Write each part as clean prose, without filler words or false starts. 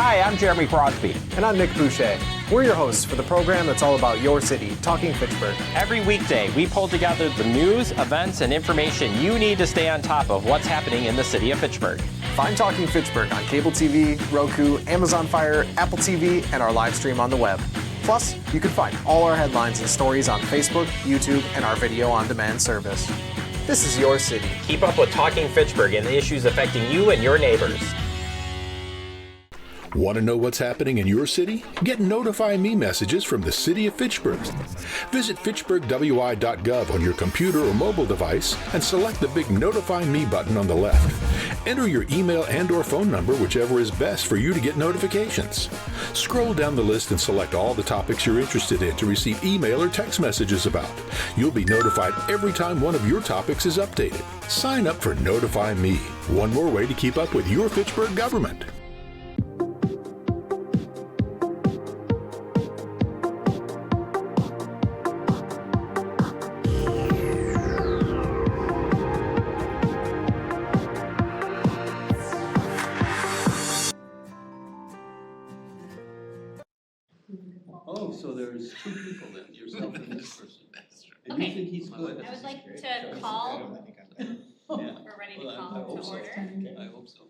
Hi, I'm Jeremy Crosby. And I'm Nick Boucher. We're your hosts for the program that's all about your city, Talking Fitchburg. Every weekday, we pull together the news, events, and information you need to stay on top of what's happening in the city of Fitchburg. Find Talking Fitchburg on cable TV, Roku, Amazon Fire, Apple TV, and our live stream on the web. Plus, you can find all our headlines and stories on Facebook, YouTube, and our video on demand service. This is your city. Keep up with Talking Fitchburg and the issues affecting you and your neighbors. Want to know what's happening in your city? Get Notify Me messages from the City of Fitchburg. Visit fitchburgwi.gov on your computer or mobile device and select the big Notify Me button on the left. Enter your email and/or phone number, whichever is best for you to get notifications. Scroll down the list and select all the topics you're interested in to receive email or text messages about. You'll be notified every time one of your topics is updated. Sign up for Notify Me, one more way to keep up with your Fitchburg government. Oh, so there's two people then, yourself and this person. That's right. And Okay. you think he's good? I would like to call, Yeah. we're ready to Well, call I hope to so. order. I hope so.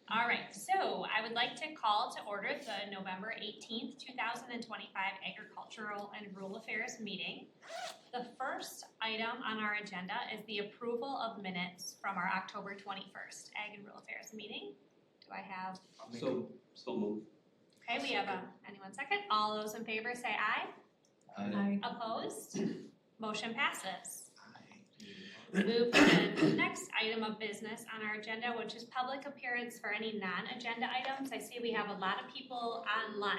All right, so I would like to call to order the November 18th, 2025 Agricultural and Rural Affairs meeting. The first item on our agenda is the approval of minutes from our October 21st Ag and Rural Affairs meeting. Do I have, So move. okay, we have anyone second? All those in favor say aye. Aye. Opposed? Motion passes. Move to the next item of business on our agenda, which is public appearance for any non-agenda items. I see we have a lot of people online.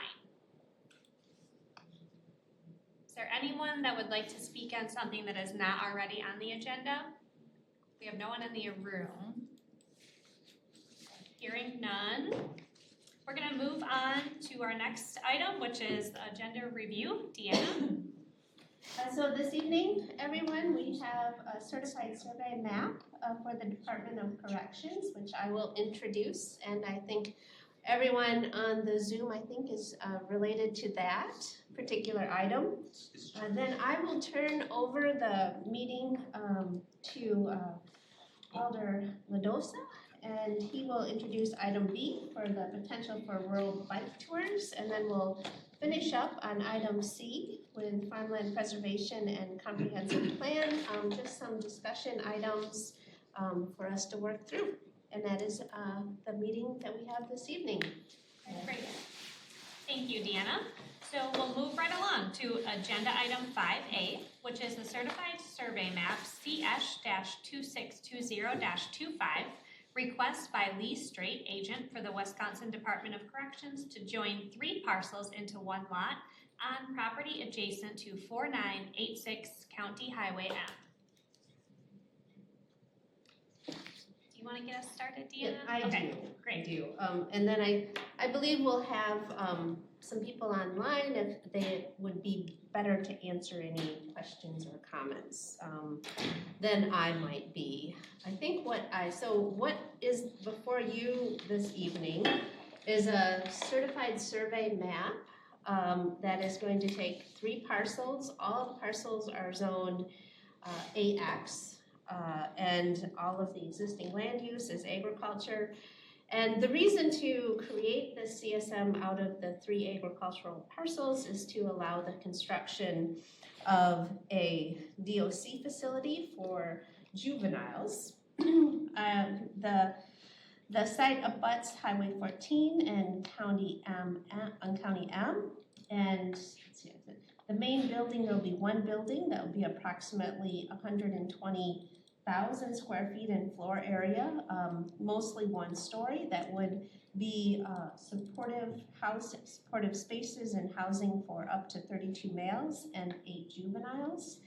Is there anyone that would like to speak on something that is not already on the agenda? We have no one in the room. Hearing none. We're gonna move on to our next item, which is the agenda review. Deanna? So this evening, everyone, we have a certified survey map for the Department of Corrections, which I will introduce, and I think everyone on the Zoom, I think, is related to that particular item. Then I will turn over the meeting to Alder Ladosa, and he will introduce item B for the potential for rural bike tours, and then we'll finish up on item C with farmland preservation and comprehensive plan, just some discussion items for us to work through. And that is the meeting that we have this evening. Great. Thank you, Deanna. So we'll move right along to agenda item 5A, which is the certified survey map CS-2620-25, request by Lee Strait, agent for the Wisconsin Department of Corrections, to join 3 parcels into one lot on property adjacent to 4986 County Highway M. Do you want to get us started, Deanna? Yeah, I Okay, do. great. I do. And then I believe we'll have some people online if they would be better to answer any questions or comments than I might be. I think what is before you this evening is a certified survey map that is going to take 3 parcels. All the parcels are zoned AX, and all of the existing land use is agriculture. And the reason to create this CSM out of the 3 agricultural parcels is to allow the construction of a DOC facility for juveniles. The site abuts Highway 14 and County M, and let's see, the main building, there'll be one building that will be approximately 120,000 square feet in floor area, mostly 1 story, that would be supportive spaces and housing for up to 32 males and 8 juveniles.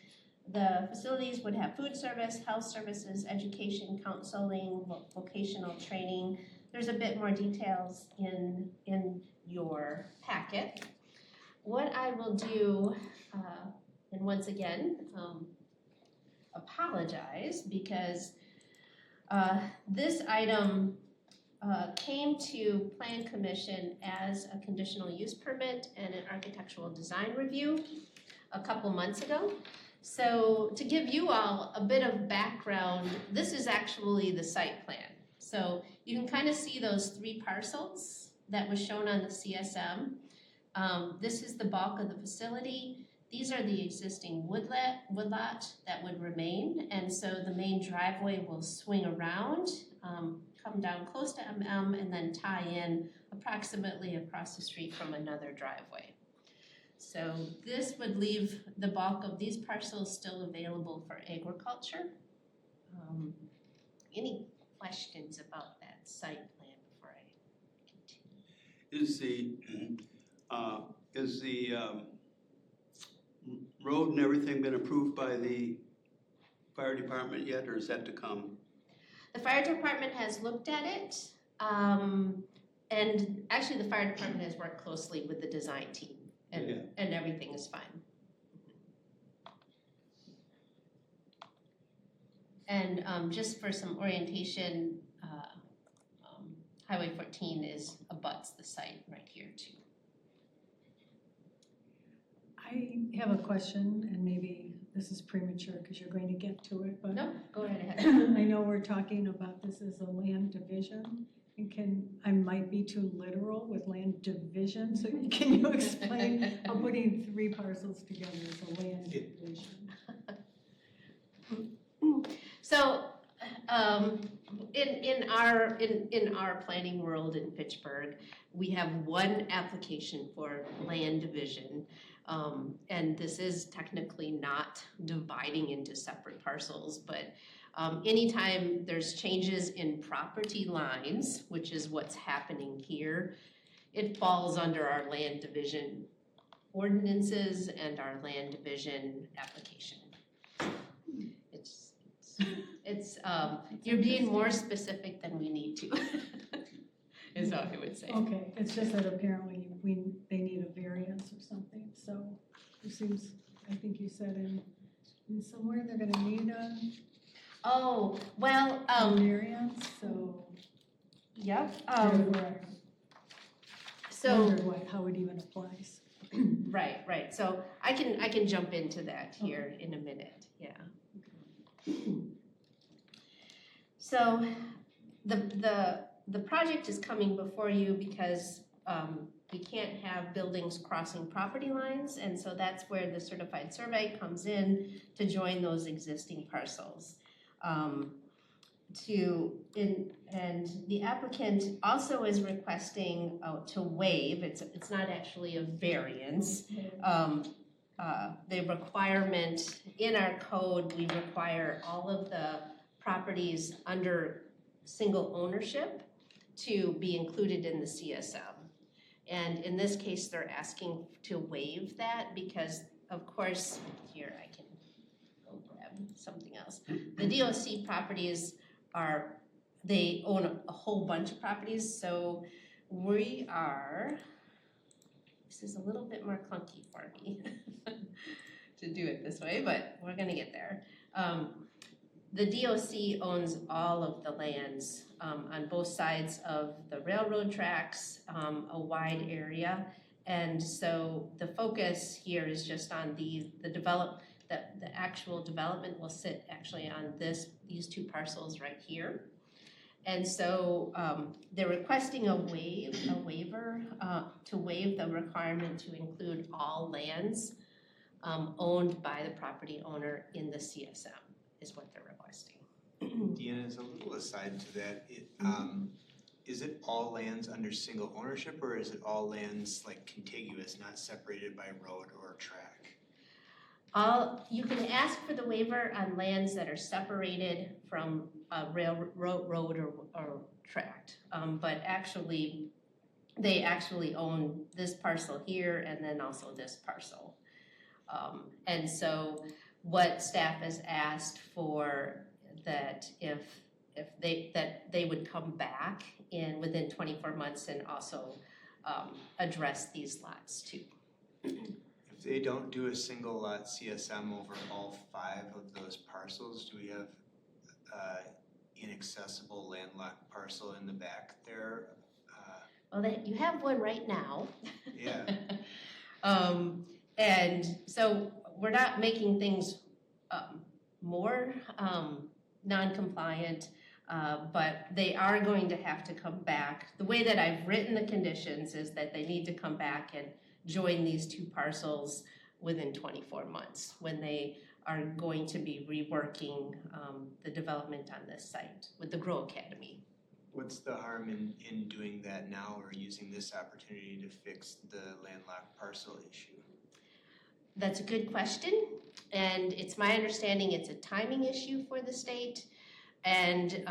The facilities would have food service, health services, education, counseling, vocational training. There's a bit more details in your packet. What I will do, and once again, apologize because this item came to Plan Commission as a conditional use permit and an architectural design review a couple months ago. So to give you all a bit of background, this is actually the site plan. So you can kind of see those 3 parcels that was shown on the CSM. This is the bulk of the facility. These are the existing woodlot that would remain, and so the main driveway will swing around, come down close to MM, and then tie in approximately across the street from another driveway. So this would leave the bulk of these parcels still available for agriculture. Any questions about that site plan before I continue? Is the road and everything been approved by the fire department yet, or is that to come? The fire department has looked at it, and actually the fire department has worked closely with the design team, and everything is fine. And just for some orientation, Highway 14 abuts the site right here too. I have a question, and maybe this is premature because you're going to get to it, but No, go right ahead. I know we're talking about this as a land division. And I might be too literal with land division, so can you explain how putting 3 parcels together is a land division? So, in our planning world in Fitchburg, we have one application for land division, and this is technically not dividing into separate parcels, but anytime there's changes in property lines, which is what's happening here, it falls under our land division ordinances and our land division application. It's you're being more specific than we need to, is what I would say. Okay, it's just that apparently they need a variance or something, so it seems, I think you said in somewhere they're gonna need a Oh, well, variance, so. yep, therefore I so, wondered how it even applies. right, so I can jump into that here in a minute, yeah. So, the project is coming before you because, we can't have buildings crossing property lines, and so that's where the certified survey comes in to join those existing parcels. And the applicant also is requesting to waive, it's not actually a variance. The requirement in our code, we require all of the properties under single ownership to be included in the CSM. And in this case, they're asking to waive that because, of course, here I can go grab something else. The DOC properties they own a whole bunch of properties, so this is a little bit more clunky for me to do it this way, but we're gonna get there. The DOC owns all of the lands on both sides of the railroad tracks, a wide area. And so the focus here is just on the actual development will sit actually on these 2 parcels right here. And so they're requesting a waiver to waive the requirement to include all lands owned by the property owner in the CSM is what they're requesting. Deanna, as a little aside to that, is it all lands under single ownership, or is it all lands like contiguous, not separated by road or track? You can ask for the waiver on lands that are separated from a road or tract, but actually, they actually own this parcel here and then also this parcel. And so what staff has asked for that they would come back within 24 months and also address these lots too. If they don't do a single lot CSM over all 5 of those parcels, do we have inaccessible landlocked parcel in the back there? Well, you have one right now. Yeah. And so we're not making things more non-compliant, but they are going to have to come back. The way that I've written the conditions is that they need to come back and join these two parcels within 24 months when they are going to be reworking the development on this site with the Grow Academy. What's the harm in doing that now or using this opportunity to fix the landlocked parcel issue? That's a good question, and it's my understanding it's a timing issue for the state, and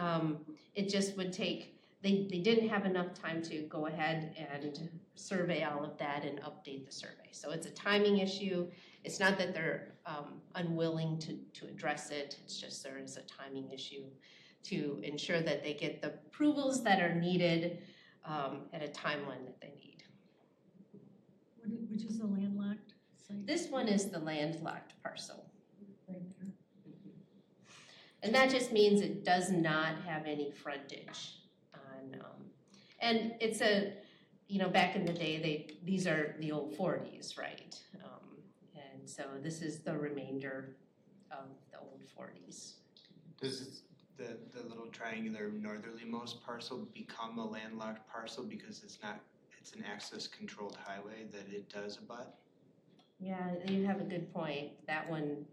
it just would take, they didn't have enough time to go ahead and survey all of that and update the survey. So it's a timing issue. It's not that they're unwilling to address it, it's just there is a timing issue to ensure that they get the approvals that are needed at a timeline that they need. Which is the landlocked site? This one is the landlocked parcel. Right there. And that just means it does not have any frontage on, and it's a, back in the day, these are the old 40s, right? And so this is the remainder of the old 40s. Does the little triangular northerlymost parcel become a landlocked parcel because it's an access controlled highway that it does abut? Yeah, you have a good point. That one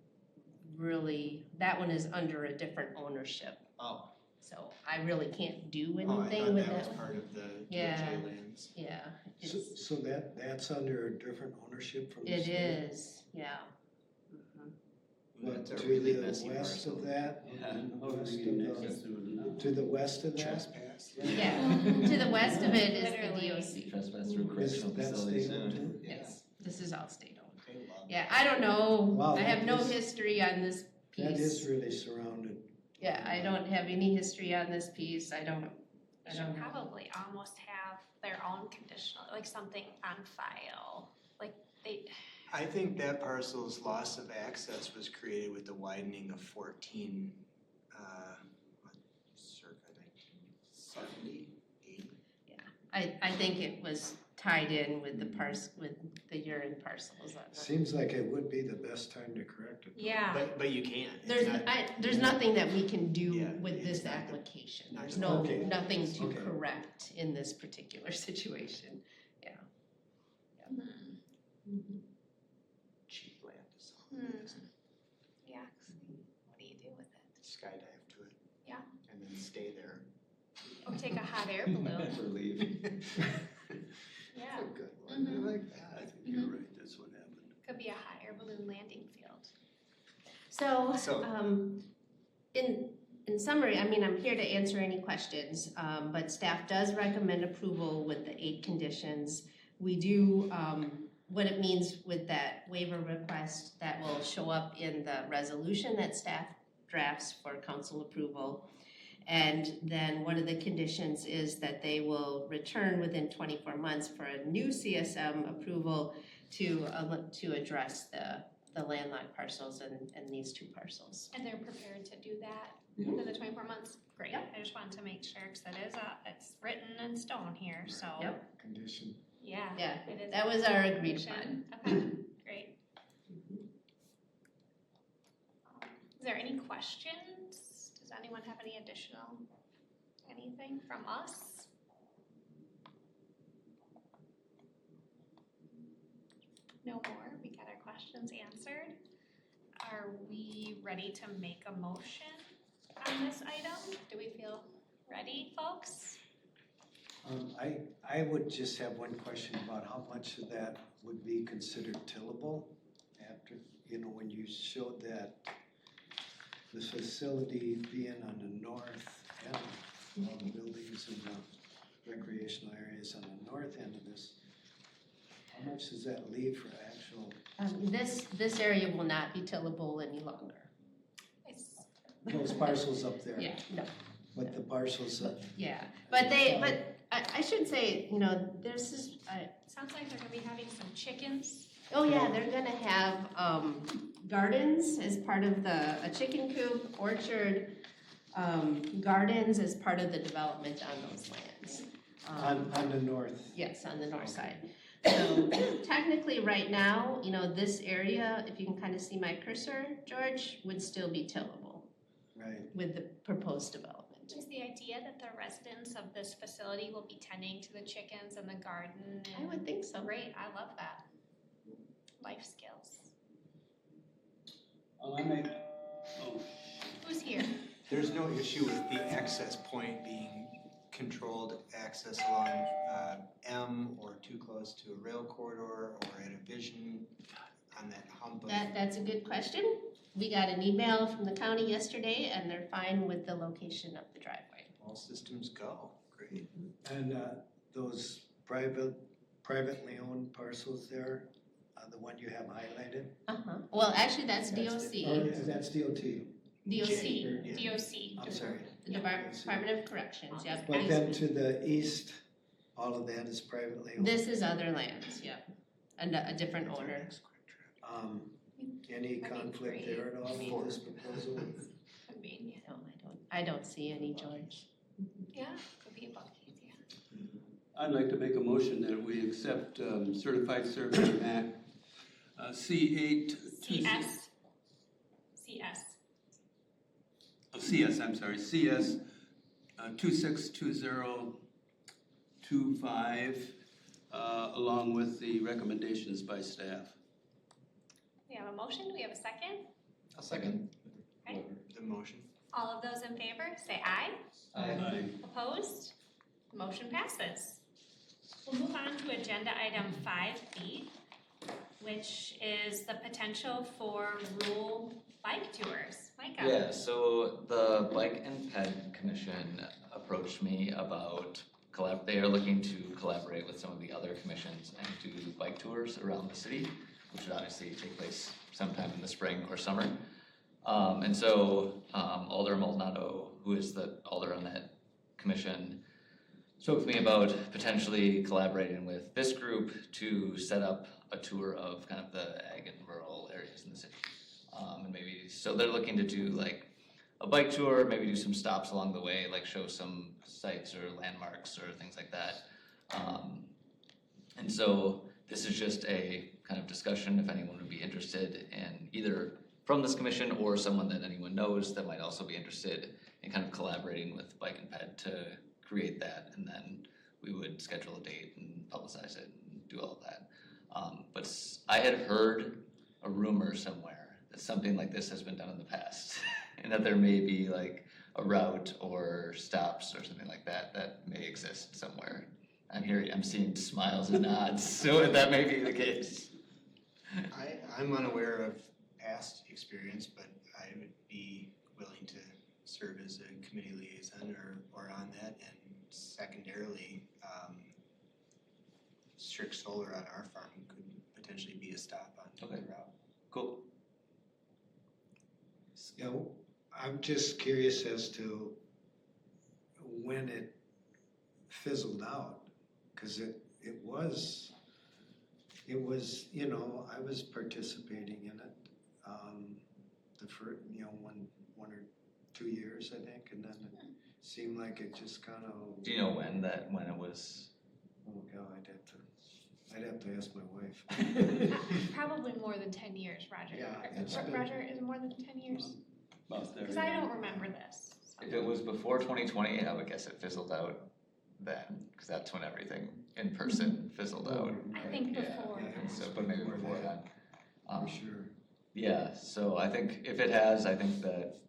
is under a different ownership. Oh. So I really can't do I thought anything with that that was one. part of the Yeah. DOJ lands. Yeah, So that's under a different ownership from the it state? is, yeah. Mhm. But That's a to really the messy west parcel. of that? Yeah. West You of can the- access through it now. To the west of that? Trespass. Yeah, to the west of it is Literally. the DOC. Trespass through Is correctional that facilities state owned soon. too? Yes, this is all state owned. They love Yeah, I don't know, Wow, I have that no is- history on this That is piece. really surrounded. Yeah, I don't have any history on this piece, I don't They should know. probably almost have their own conditional, like something on file, like they, I think that parcel's loss of access was created with the widening of 14, circa 1970, 80. I think it was tied in with the urine parcels on it. Seems like it would be the best time to correct it. yeah. But you can't. It's There's nothing that we can do Yeah, with it's this not the- application, not there's the- no, Okay. nothing to Okay. correct in this particular situation. cheap land is all Hmm. it is. Yeah, 'cause what do you do with it? Skydive to it. Yeah. And then stay there. Or take a hot air balloon, For leave. yeah, That's a good one. I like that. I think you're right, that's what happened. could be a hot air balloon landing field. So, So- in summary, I mean, I'm here to answer any questions, but staff does recommend approval with the 8 conditions. We do, what it means with that waiver request, that will show up in the resolution that staff drafts for council approval. And then one of the conditions is that they will return within 24 months for a new CSM approval to address the landlocked parcels and these 2 parcels. And they're prepared to do that within the 24 months? Great, Yep. I just wanted to make sure, because it's written in stone here, so. Yep. Condition. Yeah. Yeah, It is. that was our agreed upon. Okay, great. Is there any questions? Does anyone have any additional, anything from us? No more, we got our questions answered. Are we ready to make a motion on this item? Do we feel ready, folks? I would just have one question about how much of that would be considered tillable after, when you showed that the facility being on the north end, all the buildings and the recreational areas on the north end of this, how much does that leave for actual? This area will not be tillable any longer. It's, Those parcels up there? Yeah, no, But the parcels up, yeah, but I should say, this is, sounds like they're gonna be having some chickens. oh yeah, they're gonna have, gardens as part of a chicken coop, orchard, gardens as part of the development on those lands. On the north. Yes, on the north side. So technically, right now, you know, this area, if you can kind of see my cursor, George, would still be tillable Right. with the proposed development. Is the idea that the residents of this facility will be tending to the chickens and the garden? I would think so. Great, I love that. Life skills. Who's here? There's no issue with the access point being controlled access along M or too close to a rail corridor or at a vision on that hump of. That's a good question. We got an email from the county yesterday and they're fine with the location of the driveway. All systems go, great. And those privately owned parcels there, the one you have highlighted? Well, actually, that's DOC. That's DOT. DOC. Yeah. DOC. I'm sorry. The Department of Corrections, yep. But then to the east, all of that is privately owned? This is other lands, yep. And a different owner. Any conflict there at all with this proposal? I mean, No, I don't see any, George. yeah, could be a bucket, yeah. I'd like to make a motion that we accept Certified Survey map C8. CS, I'm sorry, CS 262025, along with the recommendations by staff. We have a motion, do we have a second? I'll second. Okay. The motion. All of those in favor, say aye. Aye. Opposed? Motion passes. We'll move on to agenda item 5B, which is the potential for rural bike tours. Micah? Yeah, so the Bike and Ped Commission approached me about they are looking to collaborate with some of the other commissions and do bike tours around the city, which would obviously take place sometime in the spring or summer. And so Alder Maldonado, who is the alder on that commission, spoke to me about potentially collaborating with this group to set up a tour of kind of the ag and rural areas in the city. And maybe, so they're looking to do like a bike tour, maybe do some stops along the way, like show some sites or landmarks or things like that. And so this is just a kind of discussion if anyone would be interested in either from this commission or someone that anyone knows that might also be interested in kind of collaborating with Bike and Ped to create that, and then we would schedule a date and publicize it and do all of that. But I had heard a rumor somewhere that something like this has been done in the past, and that there may be like a route or stops or something like that that may exist somewhere. I'm seeing smiles and nods, so that may be the case. I'm unaware of past experience, but I would be willing to serve as a committee liaison or on that, and secondarily, strict solar on our farm could potentially be a stop on the route. Cool. You know, I'm just curious as to when it fizzled out, because it was, you know, I was participating in it, the first, you know, one or 2 years, I think, and then it seemed like it just kind of. Do you know when it was? Oh God, I'd have to ask my wife. Probably more than 10 years, Roger. Yeah, it's been- Roger, is it more than 10 years? About there. Because I don't remember this. So. If it was before 2020, I would guess it fizzled out then, because that's when everything in person fizzled out. I think before. Yeah, And so, but maybe before that. For sure. Yeah, so I think if it has, I think that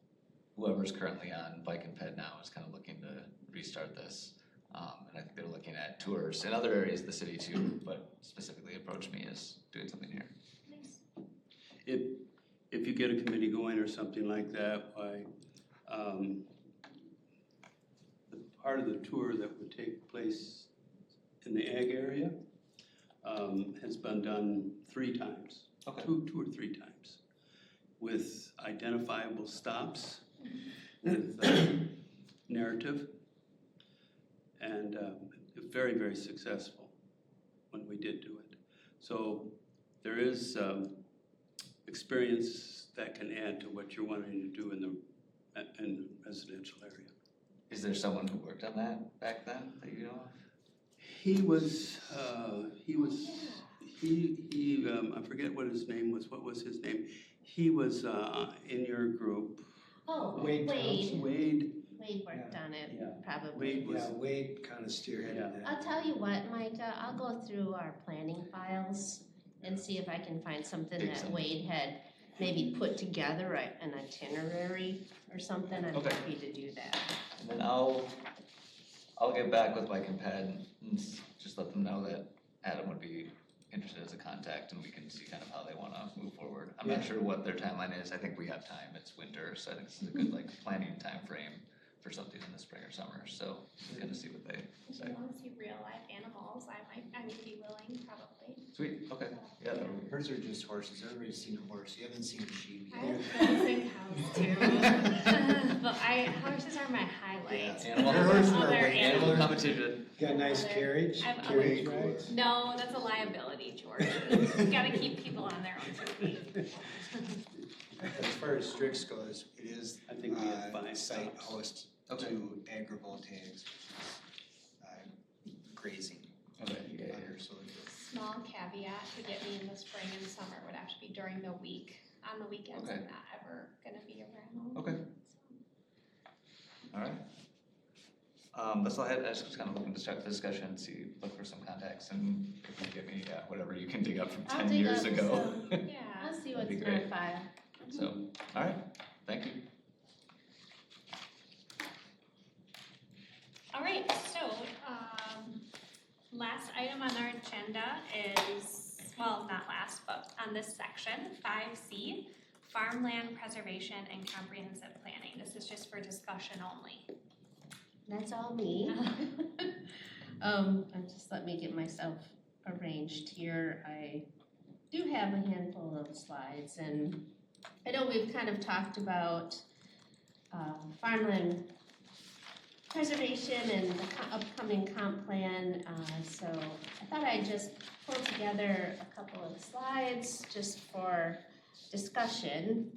whoever's currently on Bike and Ped now is kind of looking to restart this. And I think they're looking at tours in other areas of the city too, but specifically approached me as doing something here. Nice. If you get a committee going or something like that, why, the part of the tour that would take place in the ag area has been done 3 times. Okay. 2 or 3 times, with identifiable stops, with narrative, and very, very successful when we did do it. So there is experience that can add to what you're wanting to do in the and residential area. Is there someone who worked on that back then that you know of? He I forget what his name was. What was his name? He was in your group. Oh, Wade Wade. Wade. Wade worked on it, Yeah. probably. Wade was. Yeah, Wade kind of spearheaded Yeah. that. I'll tell you what, Micah, I'll go through our planning files and see if I can find something that Excellent. Wade had maybe put together, an itinerary or something. I'm Okay. happy to do that. And then I'll get back with Mike and Pat and just let them know that Adam would be interested as a contact and we can see kind of how they wanna move forward. I'm not sure what their timeline is. I think we have time. It's winter, so I think this is a good planning time frame for something in the spring or summer. So we're gonna see what they If say. you want to see real life animals, I would be willing, probably. Sweet, okay, yeah, that would be Hers are just horses. Everybody's seen a horse. You haven't seen a sheep I yet. have goats and cows too. But horses are my highlight. Animal, Horses are Other way animal animals. competition. Got a nice Other- carriage, I have carriage other- rides. No, that's a liability, George. Gotta keep people on their own 2 feet. As far as Strix goes, it is I think we have 5 site stops. host Okay. to agrivoltaics, grazing. Okay, yeah, yeah. Under solar fields. Small caveat to get me in the spring and summer would have to be during the week. On the weekends, Okay. I'm not ever gonna be around. Okay. All right. That's all I had. I was just kind of looking to start the discussion, look for some contacts, and if you give me whatever you can dig up from I'll 10 dig years up ago. some. Yeah. I'll see That'd what's be in our great. file. So, all right, thank you. All right, so, last item on our agenda is, well, not last, but on this section, 5C, farmland preservation and comprehensive planning. This is just for discussion only. That's all me. Just let me get myself arranged here. I do have a handful of slides, and I know we've kind of talked about farmland preservation and the upcoming comp plan, so I thought I'd just pull together a couple of slides just for discussion.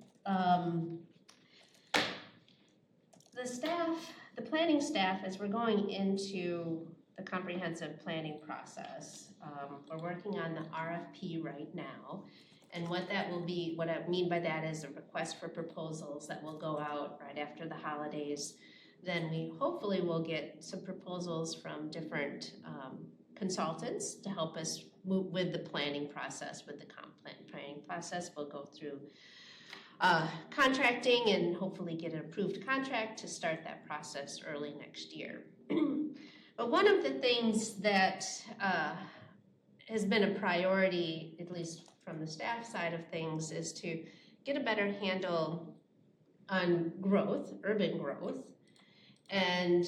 The planning staff, as we're going into the comprehensive planning process, we're working on the RFP right now. And what that will be, what I mean by that is a request for proposals that will go out right after the holidays. Then we hopefully will get some proposals from different consultants to help us move with the planning process, with the comp plan planning process. We'll go through contracting and hopefully get an approved contract to start that process early next year. But one of the things that has been a priority, at least from the staff side of things, is to get a better handle on growth, urban growth. And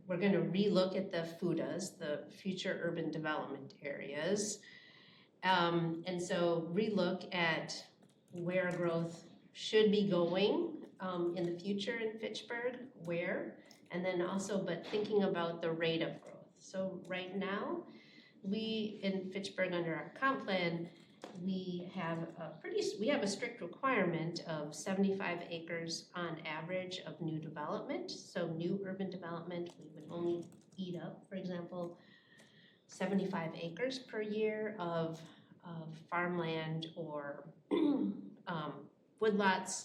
we're going to relook at the FUDAs, the future urban development areas. And so relook at where growth should be going in the future in Fitchburg, where, and then also, but thinking about the rate of growth. So right now, we in Fitchburg under our comp plan, we have a strict requirement of 75 acres on average of new development. So new urban development, we would only eat up, for example, 75 acres per year of farmland or woodlots,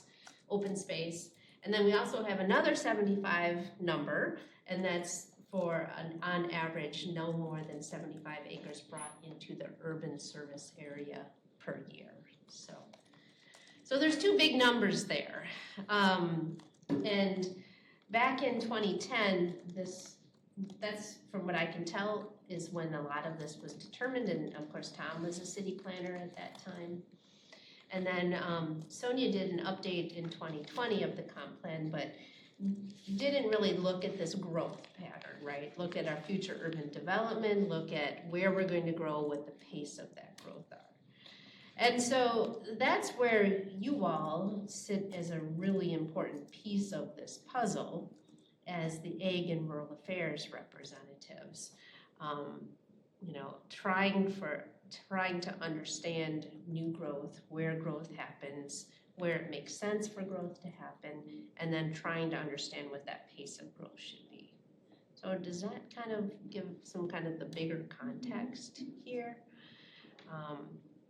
open space. And then we also have another 75 number, and that's for on average no more than 75 acres brought into the urban service area per year. So there's two big numbers there. And back in 2010, that's from what I can tell is when a lot of this was determined, and of course Tom was a city planner at that time. And then Sonia did an update in 2020 of the comp plan, but didn't really look at this growth pattern, right? Look at our future urban development, look at where we're going to grow, what the pace of that growth are. And so that's where you all sit as a really important piece of this puzzle as the Ag and Rural Affairs representatives. Trying to understand new growth, where growth happens, where it makes sense for growth to happen, and then trying to understand what that pace of growth should be. So does that kind of give some kind of the bigger context here?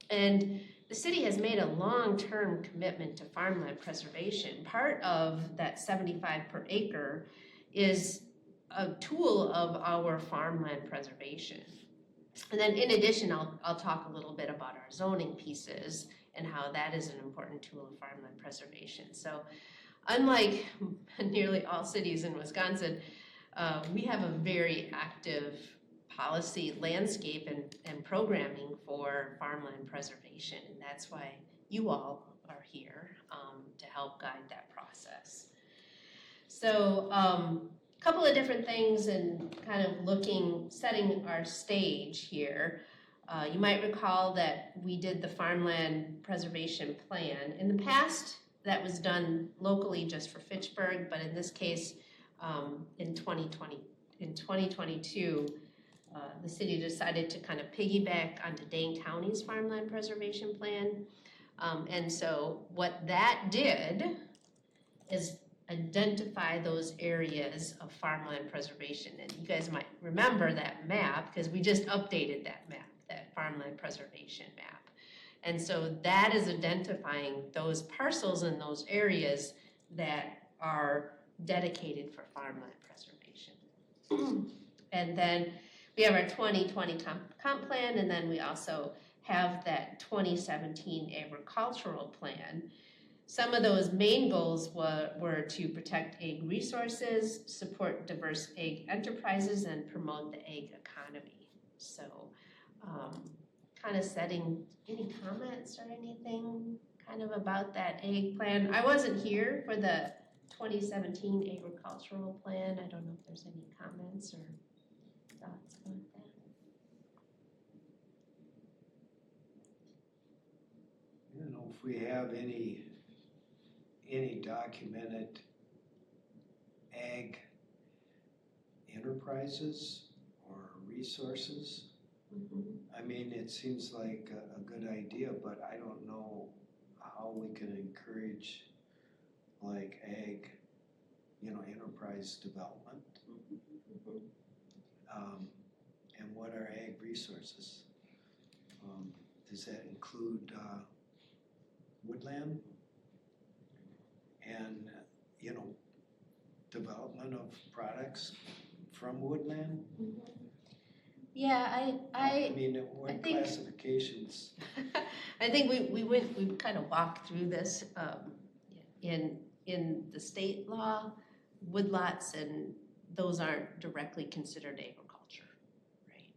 And the city has made a long-term commitment to farmland preservation. Part of that 75 per acre is a tool of our farmland preservation. And then in addition, I'll talk a little bit about our zoning pieces and how that is an important tool of farmland preservation. So unlike nearly all cities in Wisconsin, we have a very active policy landscape and programming for farmland preservation. And that's why you all are here to help guide that process. So a couple of different things and kind of setting our stage here. You might recall that we did the farmland preservation plan. In the past, that was done locally just for Fitchburg, but in this case, in 2022, the city decided to kind of piggyback onto Dane County's farmland preservation plan. And so what that did is identify those areas of farmland preservation. And you guys might remember that map because we just updated that map, that farmland preservation map. And so that is identifying those parcels in those areas that are dedicated for farmland preservation. And then we have our 2020 comp plan, and then we also have that 2017 agricultural plan. Some of those main goals were to protect egg resources, support diverse egg enterprises, and promote the egg economy. So kind of setting, any comments or anything kind of about that egg plan? I wasn't here for the 2017 agricultural plan. I don't know if there's any comments or thoughts about that. I don't know if we have any documented ag enterprises or resources. I mean, it seems like a good idea, but I don't know how we can encourage like ag, enterprise development. And what are ag resources? Does that include woodland and, development of products from woodland? Yeah, I mean, what I think classifications? I think we kind of walked through this in the state law. Woodlots and those aren't directly considered agriculture, right?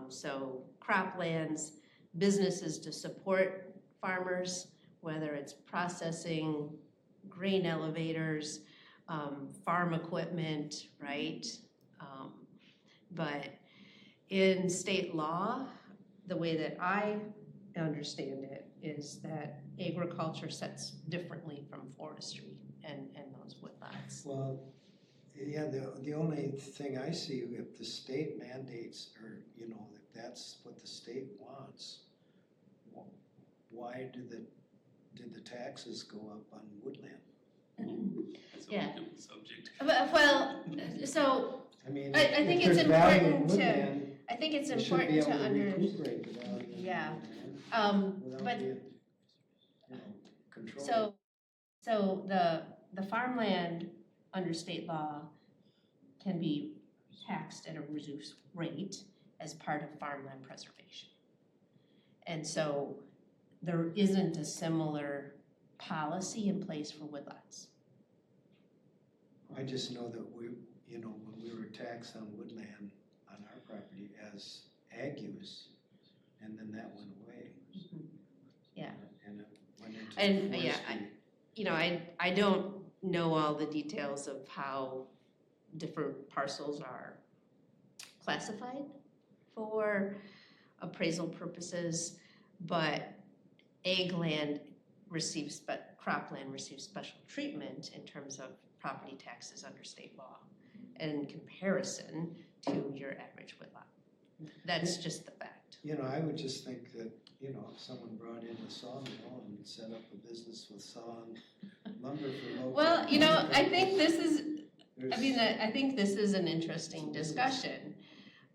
So croplands, businesses to support farmers, whether it's processing, grain elevators, farm equipment, right? But in state law, the way that I understand it is that agriculture sets differently from forestry and those woodlots. Well, yeah, the only thing I see, if the state mandates, or, if that's what the state wants, why did the taxes go up on woodland? That's a Yeah. whole different subject. Well, so I mean, I think if it's there's value in important to, woodland, I think it's they should be important to able to understand. recuperate the value in Yeah. woodland without But being, controlled. so the farmland under state law can be taxed at a reduced rate as part of farmland preservation. And so there isn't a similar policy in place for woodlots. I just know that when we were taxed on woodland on our property as ag use, and then that went away. Yeah. And it went into And forestry. I don't know all the details of how different parcels are classified for appraisal purposes, but ag land cropland receives special treatment in terms of property taxes under state law in comparison to your average woodlot. That's just the fact. You know, I would just think that, you know, if someone brought in a sawmill and set up a business with sawing lumber for local. Well, you know, I think this is, there's- I think this is an interesting discussion.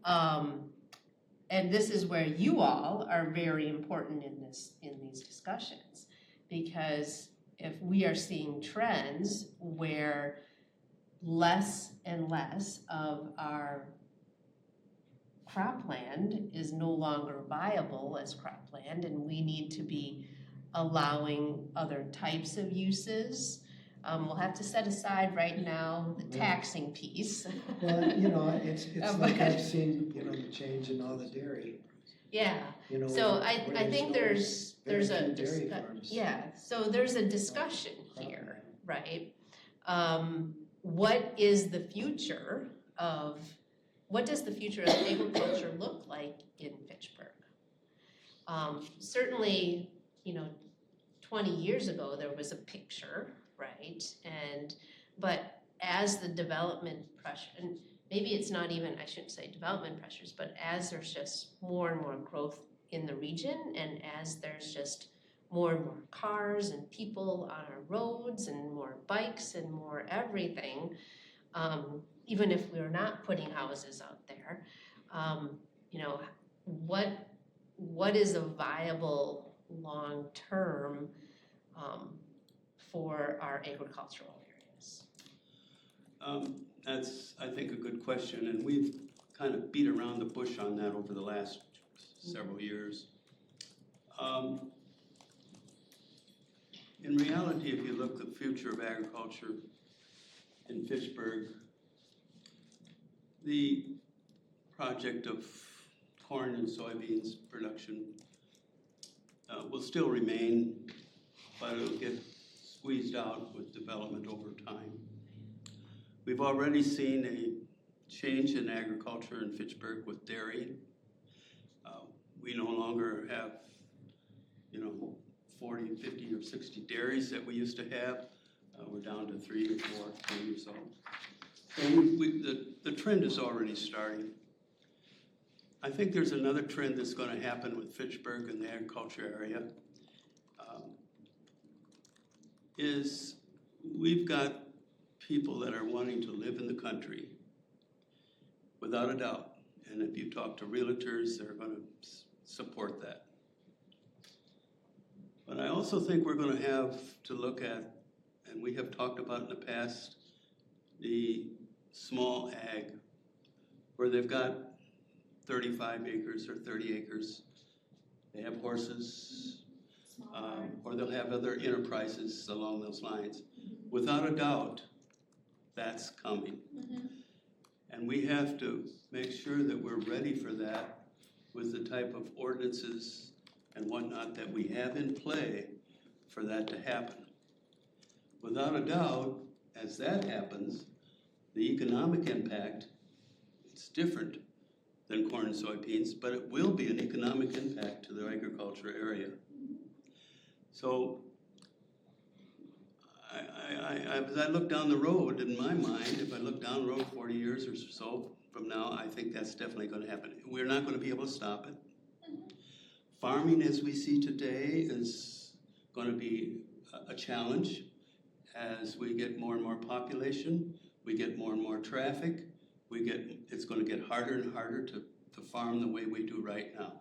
And this is where you all are very important in these discussions. Because if we are seeing trends where less and less of our cropland is no longer viable as cropland, and we need to be allowing other types of uses, we'll have to set aside right now the taxing piece. Well, you know, it's like I've seen, you know, the change in all the dairy, Yeah, you know. so where I think no- there's very a, few dairy farms. yeah, so there's a discussion here, right? What is the future of, what does the future of agriculture look like in Fitchburg? Certainly, you know, 20 years ago, there was a picture, right? But as the development pressure, and maybe it's not even, I shouldn't say development pressures, but as there's just more and more growth in the region, and as there's just more and more cars and people on our roads and more bikes and more everything, even if we're not putting houses out there, you know, what is a viable long-term for our agricultural areas? That's, I think, a good question, and we've kind of beat around the bush on that over the last several years. In reality, if you look at the future of agriculture in Fitchburg, the project of corn and soybeans production will still remain, but it'll get squeezed out with development over time. We've already seen a change in agriculture in Fitchburg with dairy. We no longer have, you know, 40, 50, or 60 dairies that we used to have. We're down to 3 or 4 or so. So the trend is already starting. I think there's another trend that's going to happen with Fitchburg and the agriculture area. Is we've got people that are wanting to live in the country, without a doubt. And if you talk to realtors, they're going to support that. But I also think we're going to have to look at, and we have talked about in the past, the small ag, where they've got 35 acres or 30 acres. They have horses, or they'll have other enterprises along those lines. Without a doubt, that's coming. And we have to make sure that we're ready for that with the type of ordinances and whatnot that we have in play for that to happen. Without a doubt, as that happens, the economic impact, it's different than corn and soybeans, but it will be an economic impact to the agriculture area. So as I look down the road, in my mind, if I look down the road 40 years or so from now, I think that's definitely going to happen. We're not going to be able to stop it. Farming as we see today is going to be a challenge as we get more and more population, we get more and more traffic, it's going to get harder and harder to farm the way we do right now.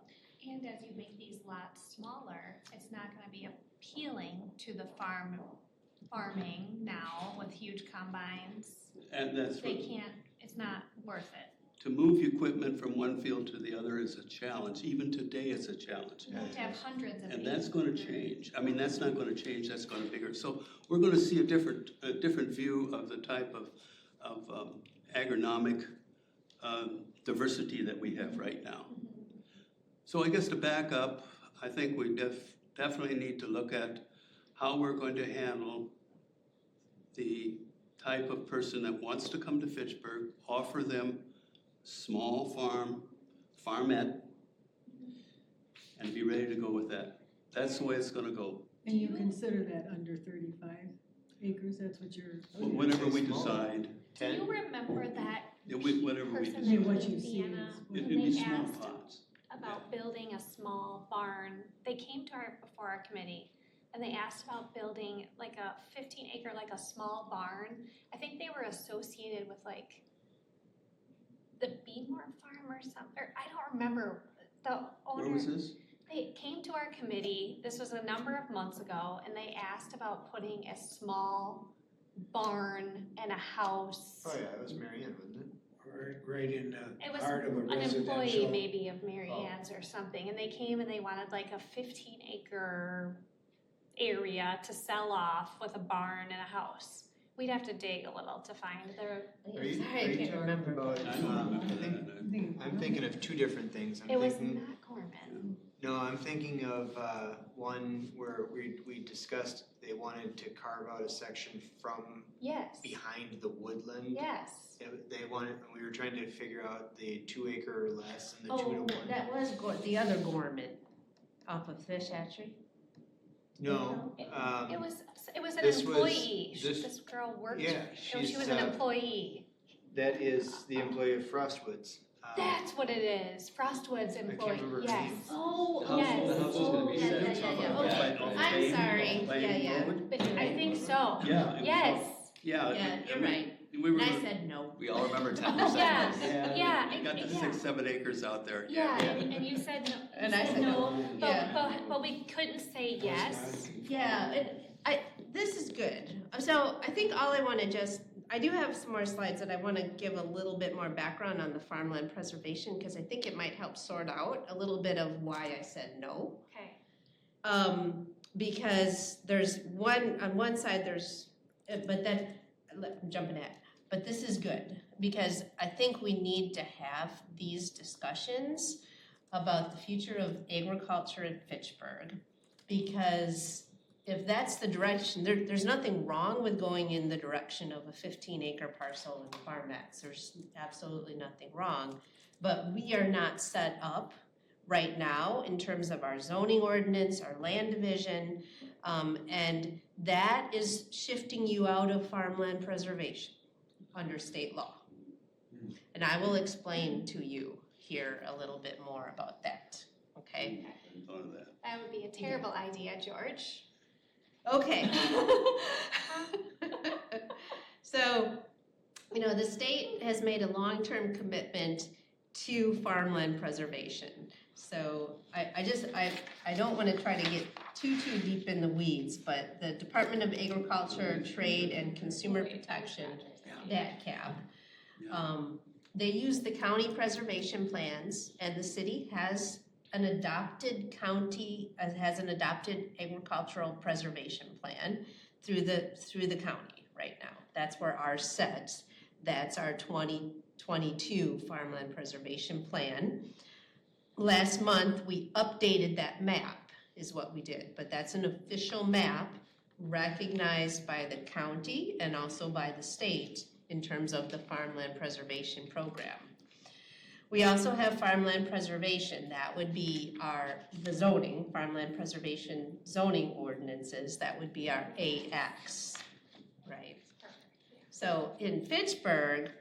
And as you make these lots smaller, it's not going to be appealing to the farming now with huge combines. And that's They can't, it's not worth it. To move equipment from one field to the other is a challenge. Even today, it's a challenge. You have to have hundreds of And these. that's going to change. I mean, that's not going to change, that's going to be bigger. So we're going to see a different view of the type of agronomic diversity that we have right now. So I guess to back up, I think we definitely need to look at how we're going to handle the type of person that wants to come to Fitchburg, offer them small farmette, and be ready to go with that. That's the way it's going to go. And you consider that under 35 acres, that's what you're. Whenever we decide. Do you remember that Yeah, whatever we person Maybe that what lives you in see Vienna, is It'd and be they small asked pots. about building a small barn. They came to before our committee, and they asked about building like a 15-acre, like a small barn. I think they were associated with like the Beemore Farm or something, or I don't remember the owner. Where was this? They came to our committee, this was a number of months ago, and they asked about putting a small barn and a house. Oh, yeah, it was Marianne, wasn't it? Right in It was part of a an employee residential. maybe of Mary Ann's or something, and they came and they wanted like a 15-acre area to sell off with a barn and a house. We'd have to dig a little to find their, Are you, Sorry, are I you can't talking remember. about, I don't remember I think, that. I'm thinking of two different things. it was not Gorman. No, I'm thinking of one where we discussed they wanted to carve out a section from Yes, behind the woodland. yes. They wanted, we were trying to figure out the 2 acre or less and the 2 to 1. Oh, that was the other Gorman off of Fish Hatchery. No, It was an this was- employee. this- This girl worked, yeah, she she's, was an employee. that is the employee of Frostwoods. That's what it is, Frostwood's can't employee, remember her yes. name. Oh, The house- the house is gonna be yeah, set yeah, yeah, up. okay, I'm sorry, By yeah, yeah. Road? But I think so. Yeah. it was Yes, Yeah. Yeah, I you're mean, right, We were and I gonna- said no. We all remember 10%. yeah, yeah, You got the yeah. 6-7 acres out there. Yeah, and you said no, And I said no, yeah. but we couldn't say yes. Yeah, this is good. So I think all I wanna I do have some more slides that I wanna give a little bit more background on the farmland preservation, cause I think it might help sort out a little bit of why I said no. Okay. Because on one side I'm jumping ahead, but this is good, because I think we need to have these discussions about the future of agriculture in Fitchburg, because if that's the direction, there's nothing wrong with going in the direction of a 15-acre parcel and farmettes, there's absolutely nothing wrong, but we are not set up right now in terms of our zoning ordinance, our land division, and that is shifting you out of farmland preservation under state law. And I will explain to you here a little bit more about that, okay? I thought of that. That would be a terrible idea, George. Okay. So, the state has made a long-term commitment to farmland preservation. So I don't want to try to get too deep in the weeds, but the Department of Agriculture, Trade, and Consumer Protection, DATCAB, they use the county preservation plans, and the city has an adopted agricultural preservation plan through the county right now. That's where ours sits. That's our 2022 farmland preservation plan. Last month, we updated that map, is what we did, but that's an official map recognized by the county and also by the state in terms of the farmland preservation program. We also have farmland preservation, that would be the zoning, farmland preservation zoning ordinances, that would be our AX, right? So in Fitchburg,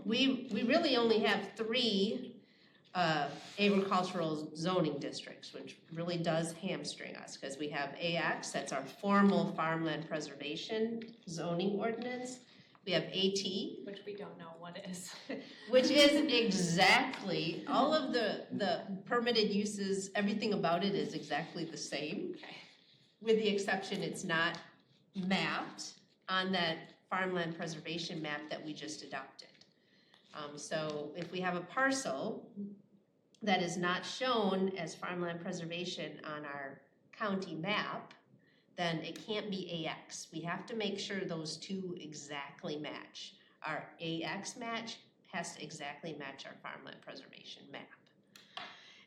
we really only have 3 agricultural zoning districts, which really does hamstring us, because we have AX, that's our formal farmland preservation zoning ordinance. We have AT, Which we don't know what is. which is exactly, all of the permitted uses, everything about it is exactly the same. Okay. With the exception it's not mapped on that farmland preservation map that we just adopted. So if we have a parcel that is not shown as farmland preservation on our county map, then it can't be AX. We have to make sure those two exactly match. Our AX match has to exactly match our farmland preservation map.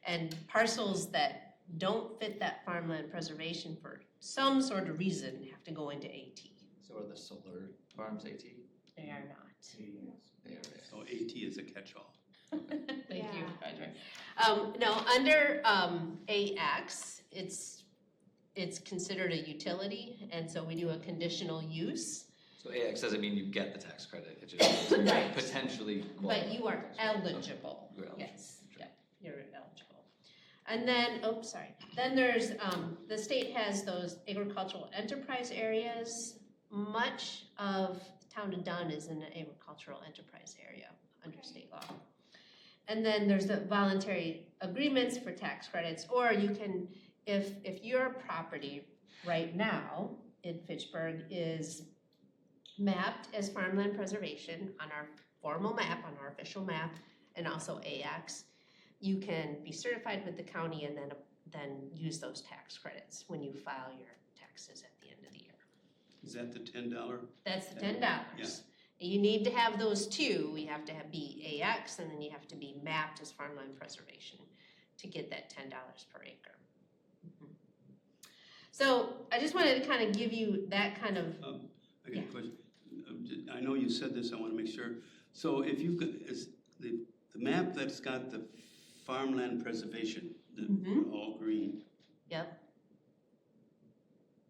And parcels that don't fit that farmland preservation for some sort of reason have to go into AT. So are the solar farms AT? They are not. They are. So AT is a catch-all. Thank you, Yeah. Roger. No, under AX, it's considered a utility, and so we do a conditional use. So AX doesn't mean you get the tax credit, it just means you Right. potentially But you are qualify. eligible, You're eligible. yes, yep, you're eligible. And then, then there's, the state has those agricultural enterprise areas. Much of the town of Dunn is in an agricultural enterprise area under state law. And then there's the voluntary agreements for tax credits, or you can, if your property right now in Fitchburg is mapped as farmland preservation on our formal map, on our official map, and also AX, you can be certified with the county and then use those tax credits when you file your taxes at the end of the year. Is that the $10? That's the $10. You need to have those two. You have to be AX and then you have to be mapped as farmland preservation to get that $10 per acre. So I just wanted to kind of give you that kind of. I got a question. I know you said this, I want to make sure. So if you've got, is the map that's got the farmland preservation, all green. Yep.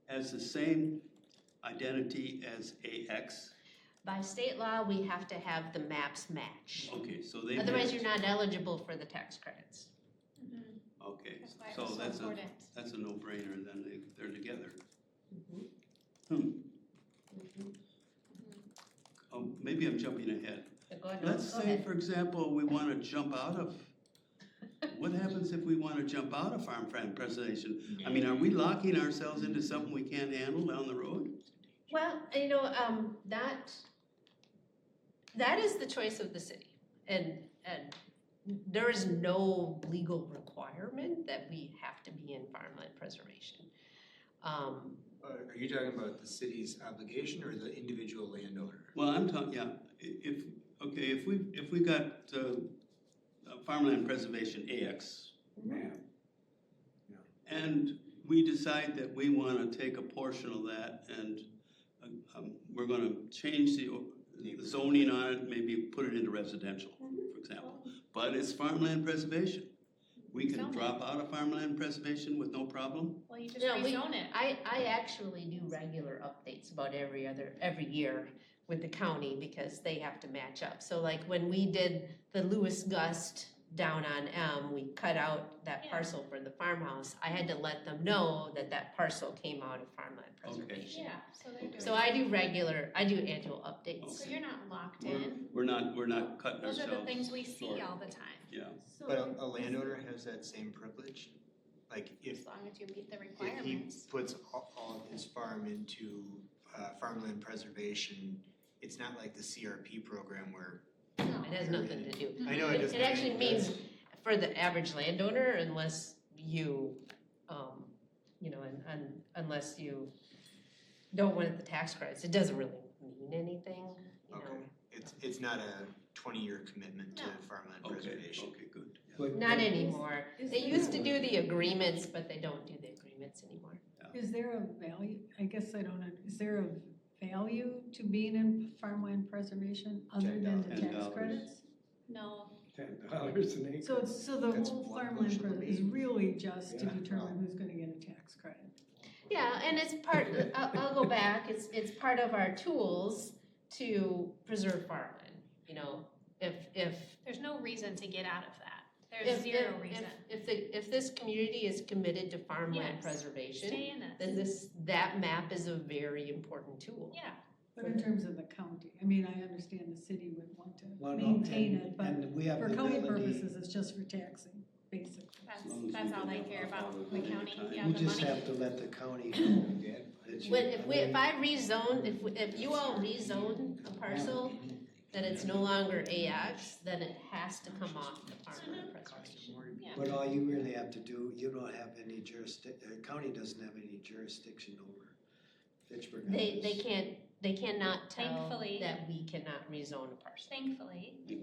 Has the same identity as AX? By state law, we have to have the maps match. Okay, so they. Otherwise, match. you're not eligible for the tax credits. Okay, That's why it so was so that's important. that's a no-brainer, then they're together. Oh, maybe I'm jumping ahead. Go ahead. Let's Go say, ahead. for example, we want to jump out of, what happens if we want to jump out of farmland preservation? I mean, are we locking ourselves into something we can't handle down the road? Well, that is the choice of the city, and there is no legal requirement that we have to be in farmland preservation. Are you talking about the city's obligation or the individual landowner? Well, I'm talking, yeah, if we got farmland preservation AX, and we decide that we want to take a portion of that and we're going to change the zoning on it, maybe put it into residential, for example. But it's farmland preservation. We can drop out of farmland preservation with no problem? Well, you just rezone it. I actually do regular updates about every year with the county because they have to match up. So like when we did the Lewis Gust down on M, we cut out that parcel for the farmhouse. I had to let them know that parcel came out of farmland preservation. Yeah, so they're doing. So I do annual updates. So you're not locked in. We're not cutting Those ourselves. are the things we see all the time. Yeah. But a landowner has that same privilege? Like if As long as you meet the he requirements. puts all of his farm into farmland preservation, it's not like the CRP program where. No, it has nothing to do. I know it doesn't. It actually means for the average landowner, unless you, unless you don't want the tax credits, it doesn't really mean anything, you know. Okay, it's not a 20-year commitment to farmland preservation. Okay, good. Yeah. But Not anymore. They used to do the agreements, but they don't do the agreements anymore. Is there a value, I guess I don't know, is there a value to being in farmland preservation other than the tax $10. credits? No. $10 an acre. So the That's whole one farmland bushel of is meat. really just to Yeah. determine who's gonna get a tax credit. Yeah, and it's part, I'll go back, it's part of our tools to preserve farmland, you know, if There's no reason to get out of that. There's zero reason. If this community is committed to farmland Yes. preservation, Stay in it. then that map is a very important tool. Yeah. But in terms of the county, I mean, I understand the city would want to Well, no, maintain and- it, but and we have for the county ability- purposes, it's just for taxing, basically. That's all they care about, the county, yeah, We the just money. have to let the county know that If I rezone, if you all rezone a parcel, then it's no longer AX, then it has to come off the farmland preservation. Yeah. But all you really have to do, you don't have any the county doesn't have any jurisdiction over Fitchburg. They cannot tell Thankfully. that we cannot rezone a parcel. Thankfully, Okay.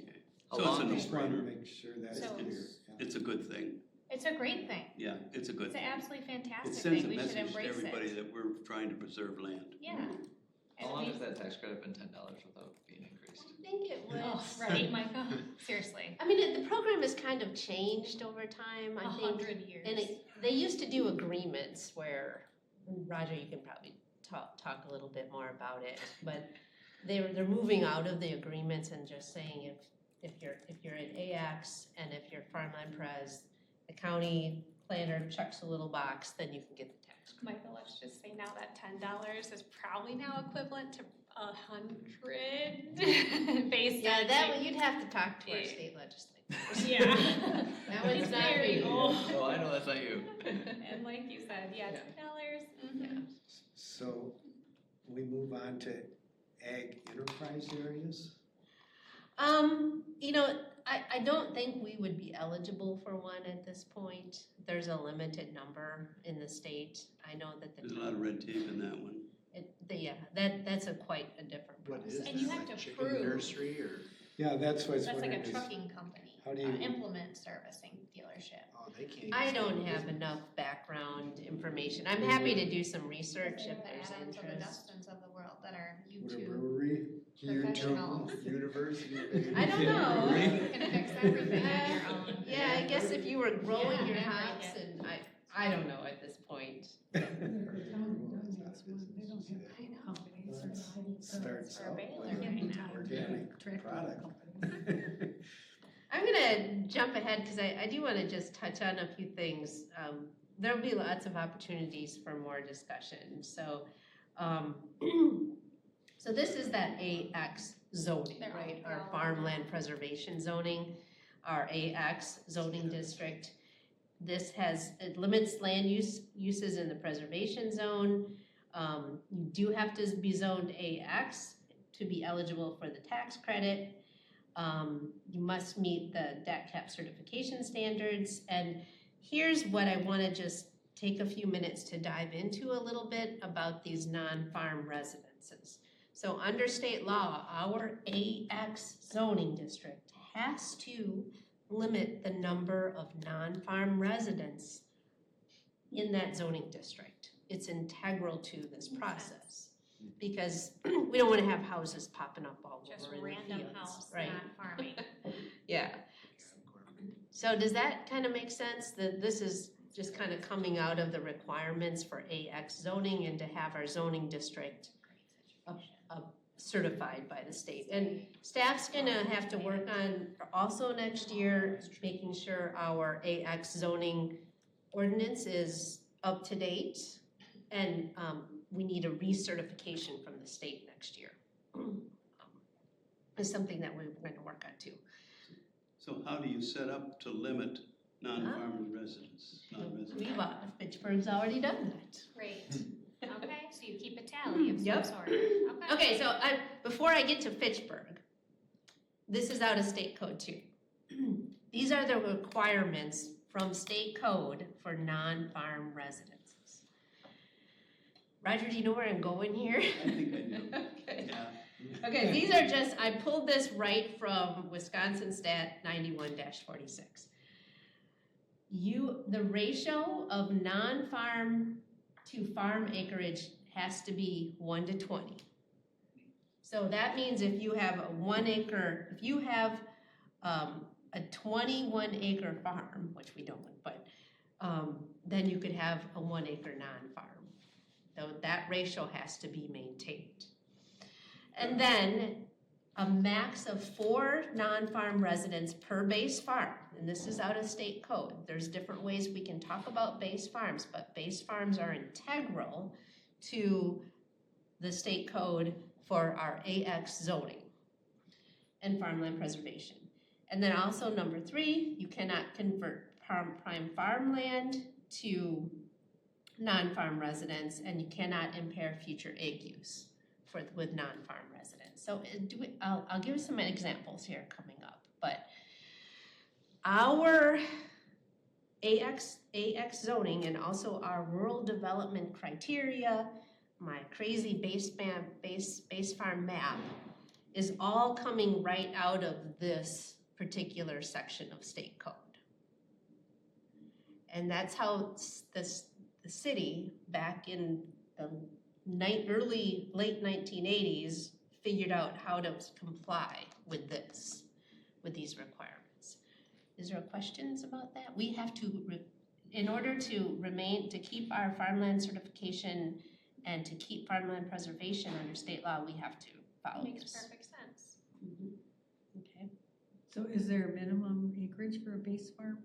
How So it's a long- I just wanted to no-brainer. make sure that's So- clear. It's a good thing. it's a great thing. Yeah, it's a good It's an thing. absolutely It fantastic sends thing. a We should message to embrace everybody it. that we're trying to preserve land. Yeah. How And long we- has that tax credit been $10 without being increased? I think it Oh, was. right, Micah, seriously. I mean, the program has kind of changed over time, I think. 100 years. And they used to do agreements where, Roger, you can probably talk a little bit more about it, but they're moving out of the agreements and just saying if you're in AX and if you're farmland pres, the county planner checks a little box, then you can get the tax credit. Michael, let's just say now that $10 is probably now equivalent to 100 based Yeah, on that one, you'd have to talk to our state legislators. Yeah. That one's It's not very me. old. Oh, I know that's not you. And like you said, yeah, $10. Mhm. So we move on to ag enterprise areas? You know, I don't think we would be eligible for one at this point. There's a limited number in the state. I know that There's a lot of red tape in that one. That's quite a different What process. is And you that, have like to chicken prove- nursery or? Yeah, that's what I was That's wondering. like a is- trucking company, How do you- implement servicing dealership. Oh, they can't. I use don't that have business. enough background information. I'm happy to do some research They're if the there's Adams or the interest. Dustins of the world that are What a YouTube. brewery, professionals. YouTube, university. I don't know. You can fix everything on your own. Yeah, I guess if you were growing Yeah, your I like hops it. and I don't know at this point. The county does one, they don't have companies or Starts Or out Baylor with right now. organic tractor product. companies. I'm gonna jump ahead because I do want to just touch on a few things. There'll be lots of opportunities for more discussion. So, so this is that AX zoning, They're all- right? they're Our all- farmland preservation zoning, our AX zoning district. It limits land uses in the preservation zone. You do have to be zoned AX to be eligible for the tax credit. You must meet the DAT cap certification standards. And here's what I want to just take a few minutes to dive into a little bit about these non-farm residences. So under state law, our AX zoning district has to limit the number of non-farm residents in that zoning district. It's integral to this process because we don't want to have houses popping up all Just over in the random fields, house, right? not farming. Yeah. So does that kind of make sense that this is just kind of coming out of the requirements for AX zoning and to have our zoning district certified by the state? And staff's gonna have to work on also next year, making sure our AX zoning ordinance is up to date. And we need a recertification from the state next year. It's something that we're gonna work on too. So how do you set up to limit non-farm residents, non-residents? Fitchburg's already done that. Great. Okay, so you keep a tally of some Yep. sort. Okay. Okay, so before I get to Fitchburg, this is out of state code too. These are the requirements from state code for non-farm residences. Roger, do you know where I'm going here? I think I do. Okay. Yeah. Okay, these are just, I pulled this right from Wisconsin Stat 91-46. The ratio of non-farm to farm acreage has to be 1 to 20. So that means if you have if you have a 21 acre farm, which we don't, but then you could have a 1 acre non-farm. So that ratio has to be maintained. And then a max of 4 non-farm residents per base farm. And this is out of state code. There's different ways we can talk about base farms, but base farms are integral to the state code for our AX zoning and farmland preservation. And then also number 3, you cannot convert prime farmland to non-farm residents, and you cannot impair future ag use with non-farm residents. So I'll give you some examples here coming up, but our AX zoning and also our rural development criteria, my crazy base farm map, is all coming right out of this particular section of state code. And that's how the city back in the late 1980s figured out how to comply with these requirements. Is there questions about that? We have to, in order to keep our farmland certification And to keep farmland preservation under state law, we have to follow Makes this. perfect sense. Okay. So is there a minimum acreage for a base farm?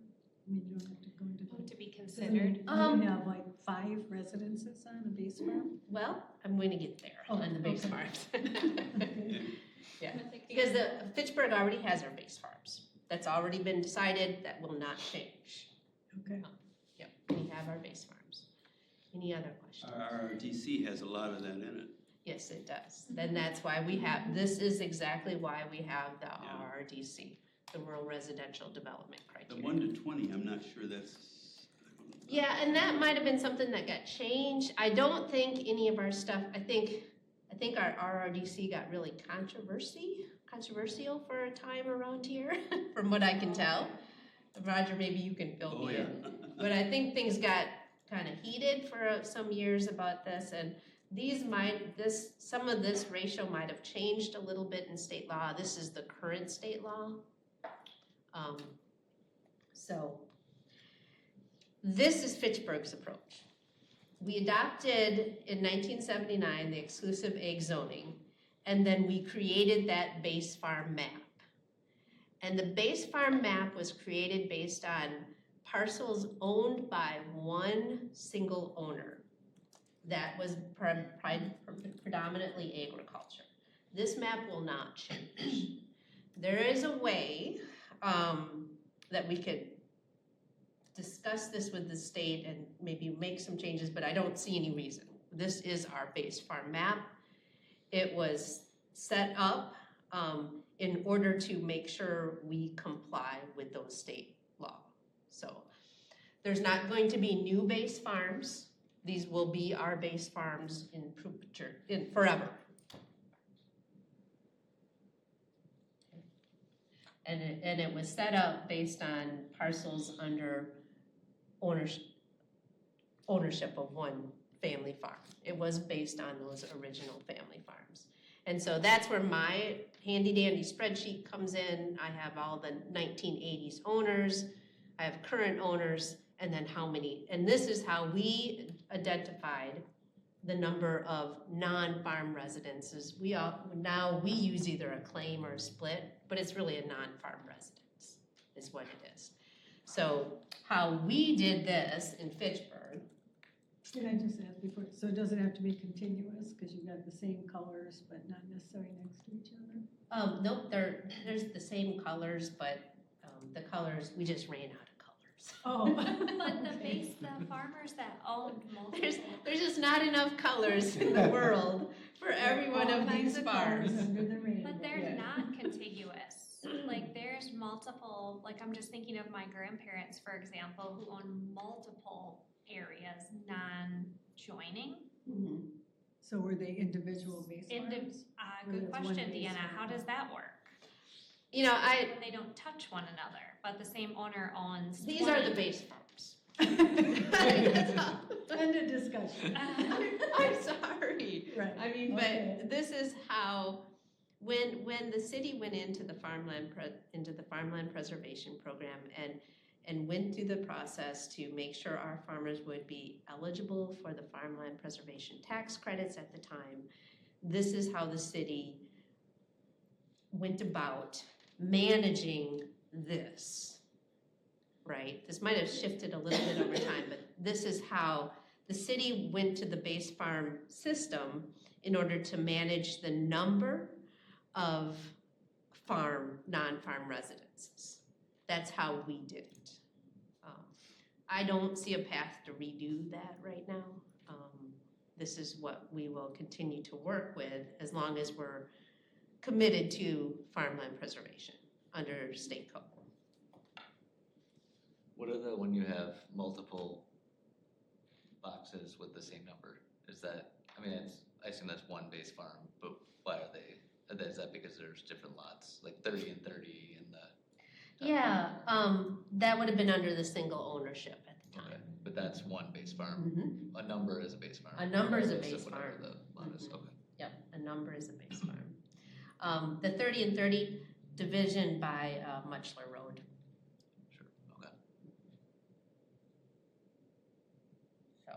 I mean, you don't have to go into the. To be Does considered. it have like 5 residences on a base farm? Well, I'm going to get there on the base okay. farms. Okay. Yeah, because the Fitchburg already has our base farms. That's already been decided, that will not change. Okay. Yep, we have our base farms. Any other questions? Our DC has a lot of that in it. Yes, it does. Then that's why we have, this is exactly why we have the RRDC, the Rural Residential Development The Criteria. 1 to 20, I'm not sure that's. Yeah, and that might have been something that got changed. I don't think any of our stuff, I think our RRDC got really controversial for a time around here, from what I can tell. Roger, maybe you can fill me in. But I think things got kind of heated for some years about this, and some of this ratio might have changed a little bit in state law. This is the current state law. So this is Fitchburg's approach. We adopted in 1979 the exclusive ag zoning, and then we created that base farm map. And the base farm map was created based on parcels owned by one single owner. That was predominantly agriculture. This map will not change. There is a way that we could discuss this with the state and maybe make some changes, but I don't see any reason. This is our base farm map. It was set up in order to make sure we comply with those state law. So there's not going to be new base farms. These will be our base farms in forever. And it was set up based on parcels under ownership of one family farm. It was based on those original family farms. And so that's where my handy dandy spreadsheet comes in. I have all the 1980s owners, I have current owners, and then how many. And this is how we identified the number of non-farm residences. Now we use either a claim or a split, but it's really a non-farm residence is what it is. So how we did this in Fitchburg. Can I just ask before, so it doesn't have to be continuous because you've got the same colors but not necessarily next to each other? Nope, there's the same colors, but the colors, we just ran out of colors. Oh. But the farmers that owned multiple. There's just not enough colors in the world for every one of these farms. Under the rainbow. But they're not contiguous. Like there's multiple, like I'm just thinking of my grandparents, for example, who own multiple areas non-joining. Mm-hmm. So were they individual base farms? Good question, Deanna. How does that work? You know, They don't touch one another, but the same owner owns. these are the base farms. End of discussion. I'm sorry. Right. I mean, Okay. but this is how, when the city went into the farmland preservation program and went through the process to make sure our farmers would be eligible for the farmland preservation tax credits at the time, this is how the city went about managing this, right? This might have shifted a little bit over time, but this is how the city went to the base farm system in order to manage the number of non-farm residences. That's how we did it. I don't see a path to redo that right now. This is what we will continue to work with as long as we're committed to farmland preservation under state code. What are when you have multiple boxes with the same number? Is that, I assume that's one base farm, but why are they? Is that because there's different lots, like 30 and 30 and the? Yeah, that would have been under the single ownership at the time. Okay, but that's one base farm. Mm-hmm. A number is a base farm. A number is a regardless base of whatever farm. the lot is. Okay. Yep, a number is a base farm. The 30 and 30 division by Muchler Road. Sure. Okay. So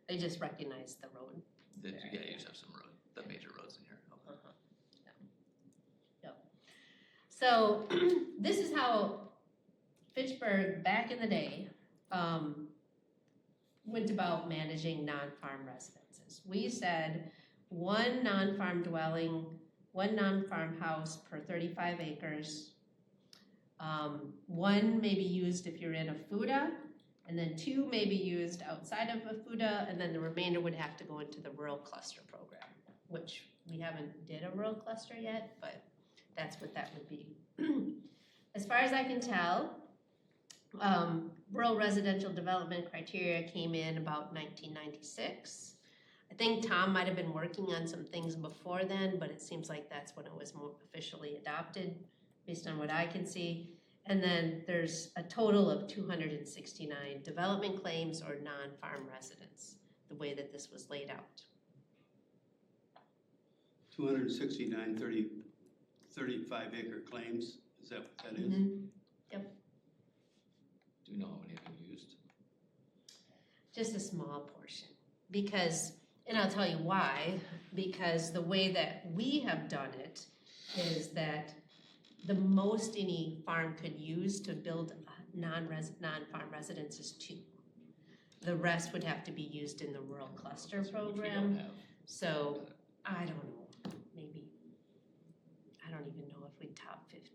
they just recognize the road Yeah, you just have some the major roads in here. Okay. Yep. So this is how Fitchburg, back in the day, went about managing non-farm residences. We said one non-farm dwelling, one non-farm house per 35 acres. One may be used if you're in a FUDA, and then two may be used outside of a FUDA, and then the remainder would have to go into the rural cluster program, which we haven't did a rural cluster yet, but that's what that would be. As far as I can tell, rural residential development criteria came in about 1996. I think Tom might have been working on some things before then, but it seems like that's when it was more officially adopted, based on what I can see. And then there's a total of 269 development claims or non-farm residents, the way that this was laid out. 269 35 acre claims, is that what that is? Mm-hmm. Yep. Do you know how many have been used? Just a small portion, because, and I'll tell you why, because the way that we have done it is that the most any farm could use to build a non-farm residence is 2. The rest would have to be used in the rural cluster Which we program. don't have. So, I don't know, maybe, I don't even know if we'd top 50.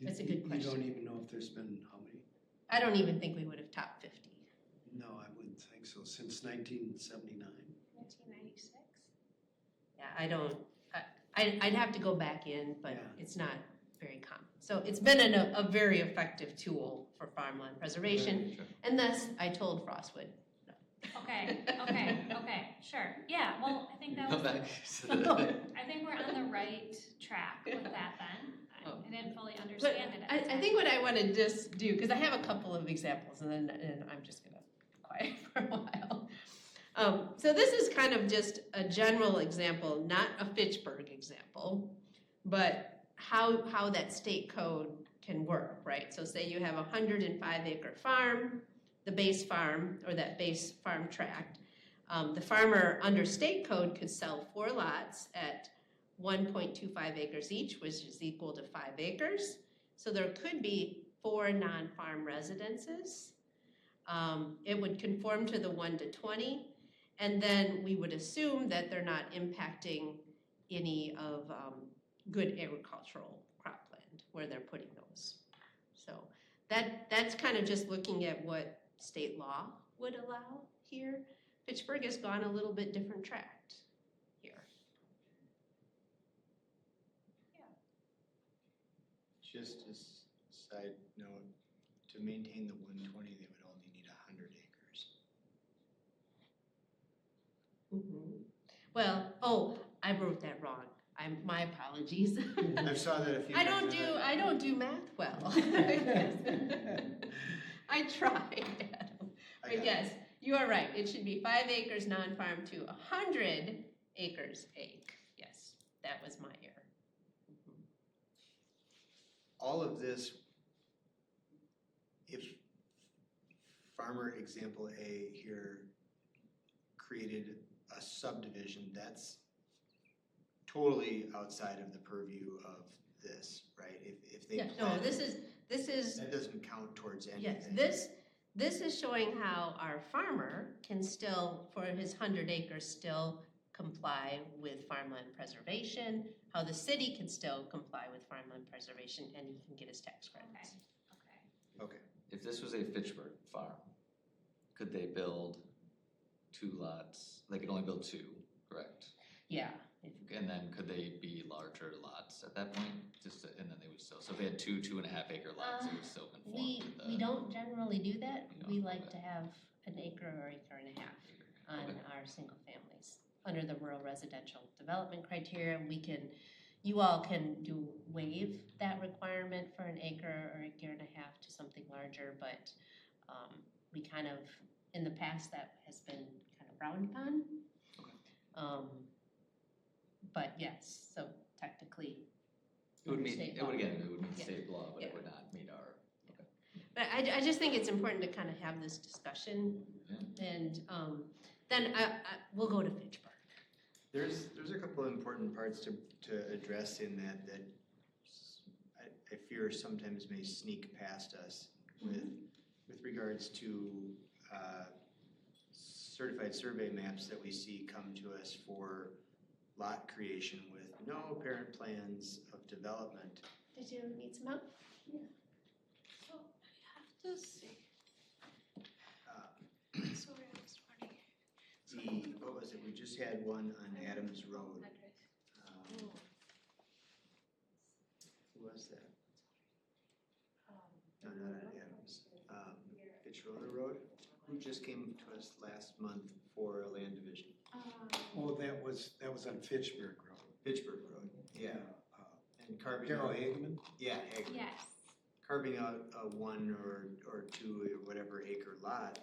That's a good question. You don't even know if there's been how many? I don't even think we would have topped 50. No, I wouldn't think so, since 1979. 1996? Yeah, I don't, I'd have to go back in, but Yeah. it's not very common. So it's been a very effective tool for farmland preservation, Sure. and thus I told Frostwood. Okay, sure. Yeah, well, I think that Come was, back to the- I think we're on the right track with that then. I didn't fully But understand it at the I time. think what I want to just do, because I have a couple of examples, and I'm just going to be quiet for a while. So this is kind of just a general example, not a Fitchburg example, but how that state code can work, right? So say you have a 105-acre farm, the base farm, or that base farm tract. The farmer under state code could sell 4 lots at 1.25 acres each, which is equal to 5 acres. So there could be 4 non-farm residences. It would conform to the 1:20, and then we would assume that they're not impacting any of good agricultural cropland where they're putting those. So that's kind of just looking at what state law would allow here. Fitchburg has gone a little bit different tract here. Just a side note, to maintain the 120, they would only need 100 acres. Mm-hmm. Well, I wrote that wrong. My apologies. I saw that a few I times. don't do math well. I tried, Adam. But yes, you are right. It should be 5 acres non-farm to 100 acres ag. Yes, that was my error. Mhm. All of this, if farmer example A here created a subdivision, that's totally outside of the purview of this, right? If they Yeah, no, planted- this is that doesn't count towards anything. yes, this is showing how our farmer can still, for his 100 acres, still comply with farmland preservation, how the city can still comply with farmland preservation, and he can get his tax credits. Okay. If this was a Fitchburg farm, could they build 2 lots? They could only build 2, correct? Yeah. And then could they be larger lots at that point? And then they would still, so if they had 2.5 acre lots, they would still conform We to the. don't generally do that. You don't, We like okay. to have an acre or acre and a half on Okay. our single families. Under the rural residential development criteria, you all can waive that requirement for an acre or acre and a half to something larger, but we kind of, in the past, that has been kind of frowned upon. Okay. But yes, so technically, It would meet, state it would law. again, it would meet Yeah. state law, but Yeah. it would not meet our, But I just think it's important to kind of have this discussion. Yeah. And then we'll go to Fitchburg. There's a couple of important parts to address in that I fear sometimes may sneak past us with regards to certified survey maps that we see come to us for lot creation with no apparent plans of development. Did you need some help? So I have to see. Sorry, I was running. What was it, we just had one on Adams Road. Who was that? No, not on Adams. Fitzroy Road, who just came to us last month for a land division. Oh, that was on Fitchburg Road. Fitchburg Road, yeah. And carving Carol out, Hageman? yeah, Hageman. Yes. Carving out a 1 or 2 or whatever acre lot.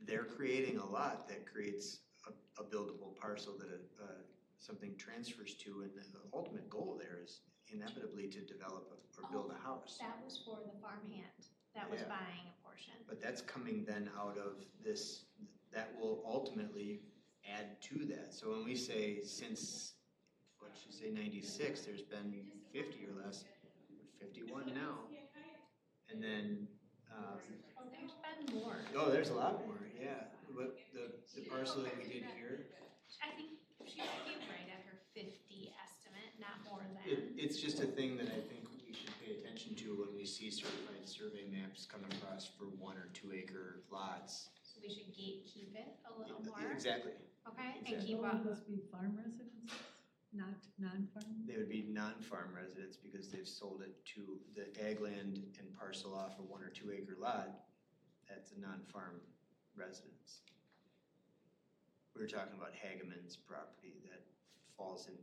They're creating a lot that creates a buildable parcel that something transfers to, and the ultimate goal there is inevitably to develop or build a house. That was for the farmhand that was Yeah. buying a portion. But that's coming then out of this, that will ultimately add to that. So when we say since, what should say 96, there's been 50 or less, 51 now. And then, There's been more. oh, there's a lot more, yeah. But the parcel that we did here, I think she might be right at her 50 estimate, not more than. it's just a thing that I think we should pay attention to when we see certified survey maps come across for 1 or 2 acre lots. So we should gatekeep it a little more, Exactly. okay? And Exactly. keep So up. must be farm residences, not non-farm? They would be non-farm residents because they've sold it to the ag land and parcel off a 1 or 2 acre lot. That's a non-farm residence. We were talking about Hageman's property that falls in.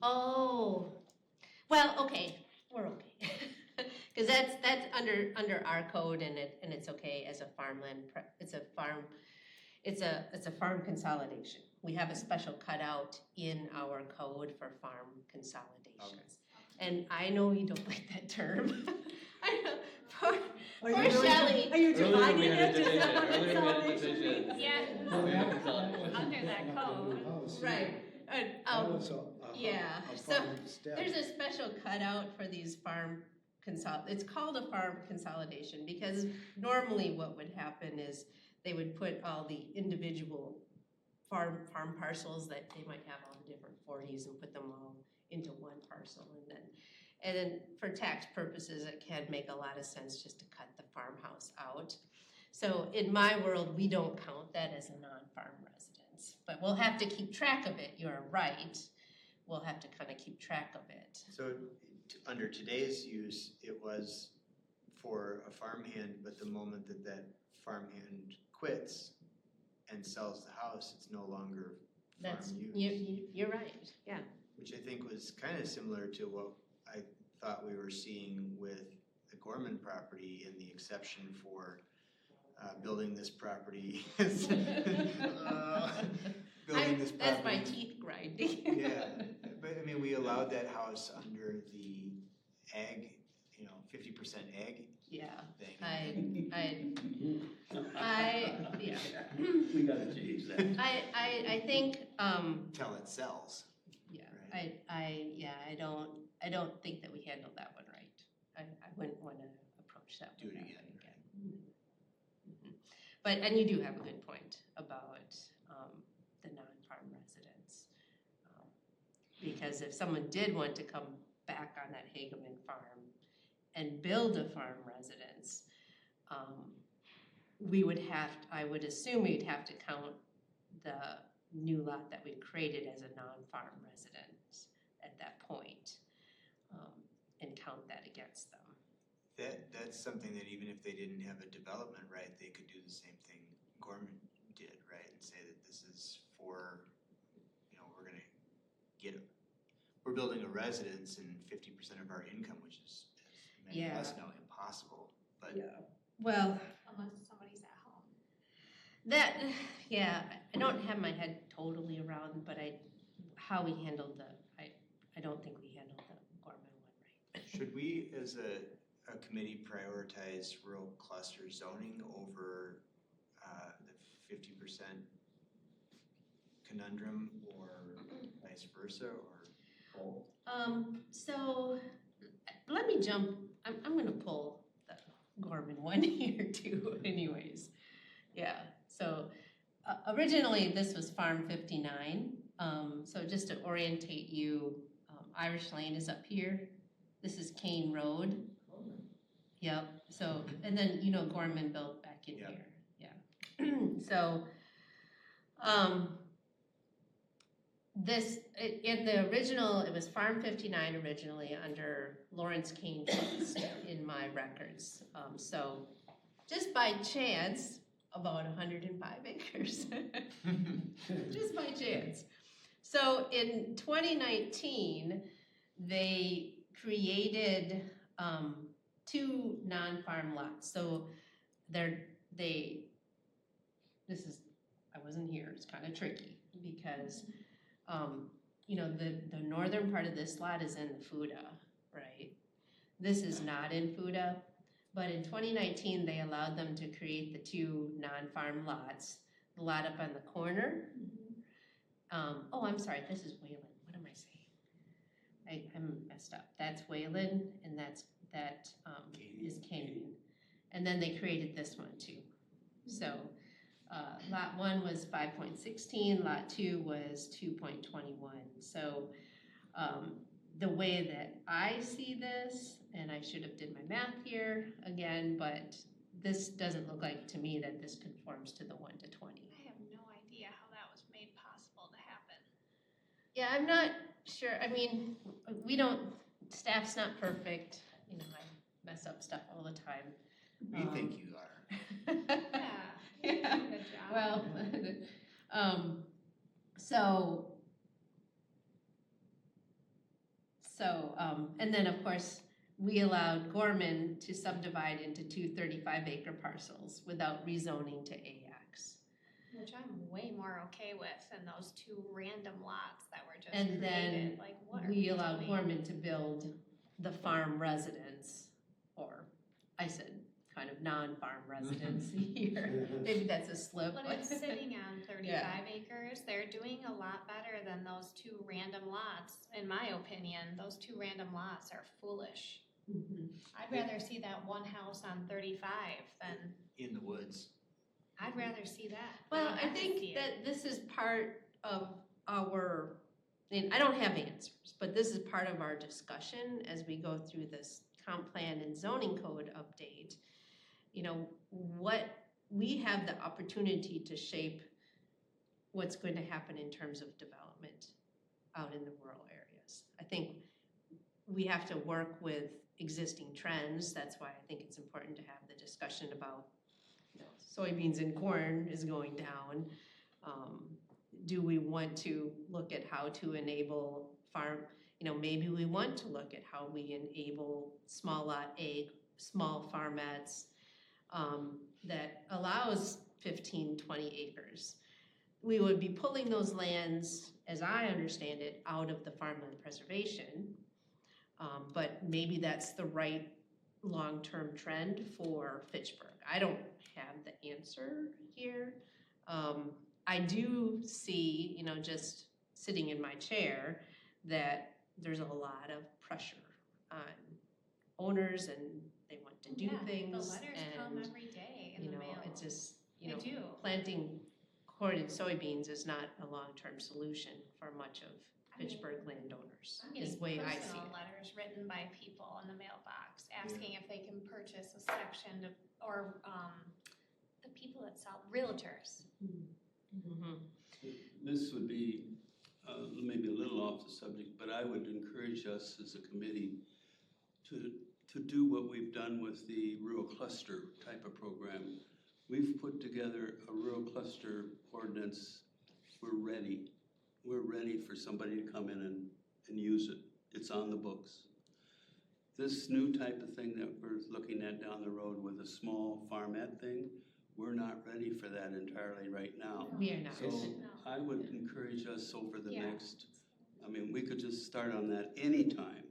Oh, well, okay, we're okay. Because that's under our code, and it's okay as a farmland, it's a farm consolidation. We have a special cutout in our code for farm consolidations. And I know you don't like that term. I know, poor Shelley. Are you Earlier dividing we had it? a Is that what division, earlier we had a consolidation division. means? Yeah, We had consolidation. under that code. Right. That was a yeah, a so farm step. there's a special cutout for these farm it's called a farm consolidation because normally what would happen is they would put all the individual farm parcels that they might have all the different 40s and put them all into one parcel, and then for tax purposes it can make a lot of sense just to cut the farmhouse out. So in my world, we don't count that as a non-farm residence, but we'll have to keep track of it. You're right. We'll have to kind of keep track of it. So under today's use, it was for a farmhand, but the moment that farmhand quits and sells the house, it's no longer farm That's use. you're right. Yeah. Which I think was kind of similar to what I thought we were seeing with the Gorman property in the exception for building this property. Building this property. That's my teeth grinding. Yeah, but I mean, we allowed that house under the ag, 50% ag Yeah. thing. Yeah. We gotta change that. I think Till it sells. yeah. Right. I don't think that we handled that one right. I wouldn't want to approach that Do one it that again. way again. Mhm. But and you do have a good point about the non-farm residents. Because if someone did want to come back on that Hageman farm and build a farm residence, I would assume we'd have to count the new lot that we created as a non-farm residence at that point, and count that against them. That's something that even if they didn't have a development right, they could do the same thing Gorman did, right? And say that this is for, we're building a residence and 50% of our income, which is, as many of us know, impossible. But Well, Unless somebody's at home. I don't have my head totally around, but how we handled I don't think we handled the Gorman one right. should we, as a committee, prioritize rural cluster zoning over the 50% conundrum, or vice versa, or both? So let me jump, I'm gonna pull the Gorman one here too anyways. Yeah, so originally this was Farm 59. So just to orientate you, Irish Lane is up here. This is Kane Road. Yep, so, and then, you know, Gorman built back in here, yeah. So, in the original, it was Farm 59 originally under Lawrence Kane Trust in my records. So, just by chance, about 105 acres, just by chance. So in 2019, they created 2 non-farm lots. So I wasn't here, it's kind of tricky because, you know, the northern part of this lot is in the Fuda, right? This is not in Fuda, but in 2019, they allowed them to create the 2 non-farm lots. The lot up on the corner. Oh, I'm sorry, this is Wayland, what am I saying? I'm messed up. That's Wayland, and that is Canyon. And then they created this one too. So lot 1 was 5.16, lot 2 was 2.21. So the way that I see this, and I should have did my math here again, but this doesn't look like to me that this conforms to the 1 to 20. I have no idea how that was made possible to happen. Yeah, I'm not sure. I mean, staff's not perfect. You know, I mess up stuff all the time. We think you are. Yeah. Good job. Well, and then of course, we allowed Gorman to subdivide into 2 35-acre parcels without rezoning to AX. Which I'm way more okay with than those 2 random lots that were just And created. then Like, what are we allowed doing? Gorman to build the farm residence, or I said kind of non-farm residence here. Maybe that's a slip. But it's sitting on 35 Yeah. acres. They're doing a lot better than those 2 random lots. In my opinion, those 2 random lots are foolish. Mhm. I'd rather see that one house on 35 than, In the woods. I'd rather see that. Well, than I not think see it. that this is part of our, I don't have answers, but this is part of our discussion as we go through this comp plan and zoning code update. You know, what we have the opportunity to shape what's going to happen in terms of development out in the rural areas. I think we have to work with existing trends. That's why I think it's important to have the discussion about, you know, soybeans and corn is going down. Do we want to look at how to enable farm, you know, maybe we want to look at how we enable small lot A, small farmettes, that allows 15, 20 acres. We would be pulling those lands, as I understand it, out of the farmland preservation. But maybe that's the right long-term trend for Fitchburg. I don't have the answer here. I do see, you know, just sitting in my chair, that there's a lot of pressure on owners and they want to do things. The letters come every day in the mail. It's just, They do. planting corn and soybeans is not a long-term solution for much of Fitchburg landowners, I'm is getting the way I see personal it. letters written by people in the mailbox asking if they can purchase a section of, or the people that sell, realtors. Mhm. This would be maybe a little off the subject, but I would encourage us as a committee to do what we've done with the rural cluster type of program. We've put together a rural cluster ordinance. We're ready. We're ready for somebody to come in and use it. It's on the books. This new type of thing that we're looking at down the road with a small farmette thing, we're not ready for that entirely right now. We are not. So I would encourage us over the Yeah. next, I mean, we could just start on that anytime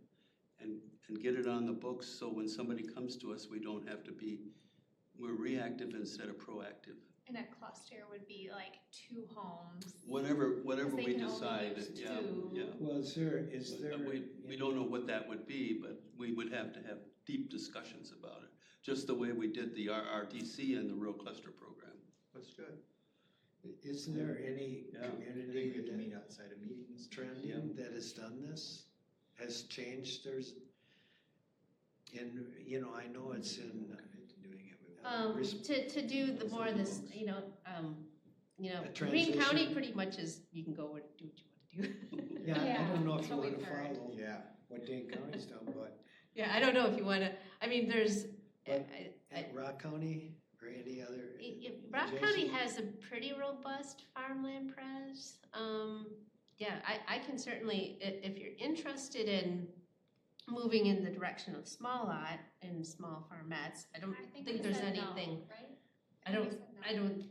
and get it on the books so when somebody comes to us, we don't have to be, we're reactive instead of proactive. And a cluster would be like 2 homes. Whatever Because they we can only decide, use yeah, 2. yeah. Well, is there, We don't know what that would be, but we would have to have deep discussions about it, just the way we did the RRTC and the rural cluster program. That's good. isn't there any Yeah. I think we community have to that meet outside of meetings. trending that has done this, has changed theirs? And, you know, I know it's in, Doing it with. To do the more this, A Green transition. County pretty much is, you can go and do what you want to do. yeah, I Yeah, don't know if that's you what wanna we've heard. follow Yeah. what Dane County's done, but Yeah, I don't know if you wanna, I mean, there's, But- Rock County or any other? Rock County adjacent- has a pretty robust farmland pres. Yeah, I can certainly, if you're interested in moving in the direction of small lot and small farmettes, I don't think we there's said no, anything. right? I don't, We said no. I don't,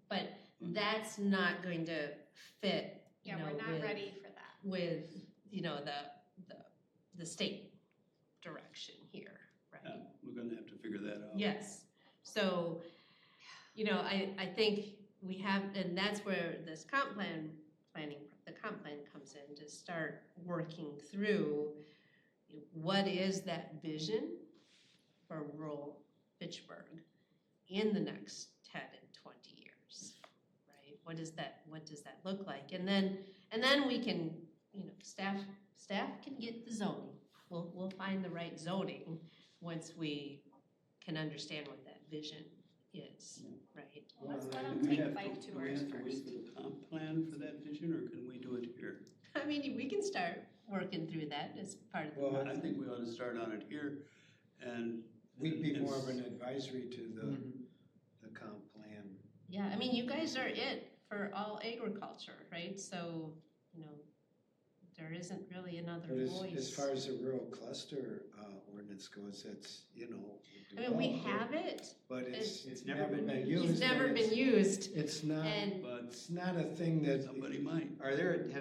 but that's not going to fit, you Yeah, know, we're not with, ready for that. with, you know, the state direction here, right? Yeah, we're gonna have to figure that out. Yes, so, you know, I think we have, and that's where this the comp plan comes in, to start working through what is that vision for rural Fitchburg in the next 10 and 20 years, right? What does that look like? And then we can, you know, staff can get the zoning. We'll find the right zoning once we can understand what that vision is, right? Well, let's let Do them we take have bike to- do we tours have to wait first. for the comp plan for that vision, or can we do it here? I mean, we can start working through that as part of the Well, process. I think we ought to start on it here, and. We'd be more of it's- an advisory to the comp plan. Yeah, I mean, you guys are it for all agriculture, right? So, you know, there isn't really another But voice. as far as the rural cluster ordinance goes, that's, you know. I mean, we developed, have it, but it's It's never never been been used. it's never and been used, It's not, and But it's not a thing that. somebody might. Have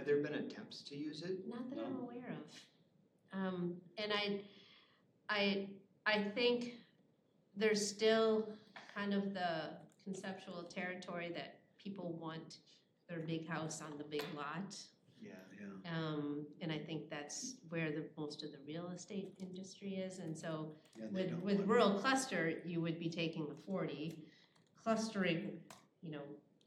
there been attempts to use it? not that I'm aware of. And I think there's still kind of the conceptual territory that people want their big house on the big lot. Yeah. Yeah, And I think that's where most of the real estate industry is, and so yeah, they don't with want- rural cluster, you would be taking the 40, clustering, you know,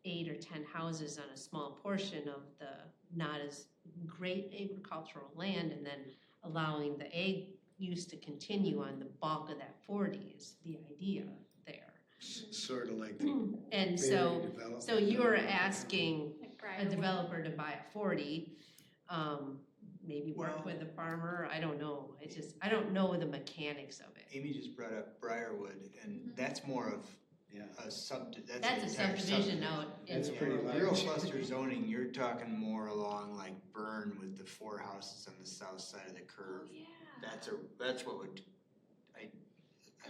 8 or 10 houses on a small portion of the not as great agricultural land, and then allowing the ag use to continue on the bulk of that 40 is the idea there. Sort of like the And Berry so development. you were asking Like a Briarwood. developer to buy a 40, maybe work Well- with a farmer, I don't know. I don't know the mechanics of it. Amy just brought up Briarwood, and Mhm. that's more of Yeah, a That's an a entire subdivision out in That's there. pretty Rural large. cluster zoning, you're talking more along like Burn with the 4 houses on the south side of the curve. Yeah. That's what would, I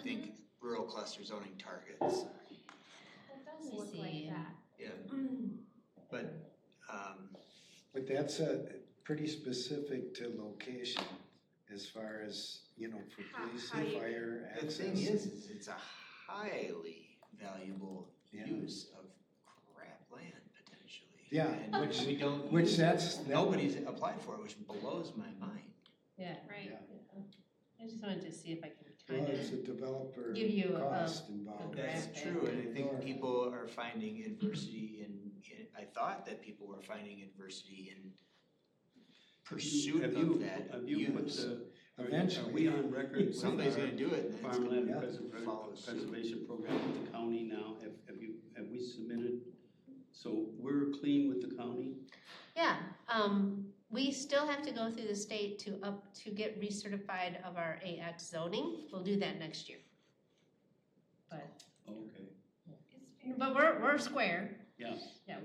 think rural cluster zoning targets. That does Let me look like see. that. Yeah, Mm. but, but that's pretty specific to location as far as, you know, for police How and you- fire the access. thing is it's a highly valuable Yeah. use of crap land potentially. Yeah, And which we don't. Which use. that's. Nobody's applied for it, which blows my mind. Yeah, Right. Yeah. I just wanted to see if I can Well, kind it's of, a developer give you a- cost involved. That's graphic. true, and I think Or- people are finding adversity I thought that people were finding adversity in pursuit Have of you- that Have you put use. are Eventually. we on record with Somebody's our gonna do it, and it's farmland Yeah. follow suit. preservation program with the county now? Have we submitted? So we're clean with the county? yeah, we still have to go through the state to get recertified of our AX zoning. We'll do that next year. But Okay, we're square. yeah. Yeah,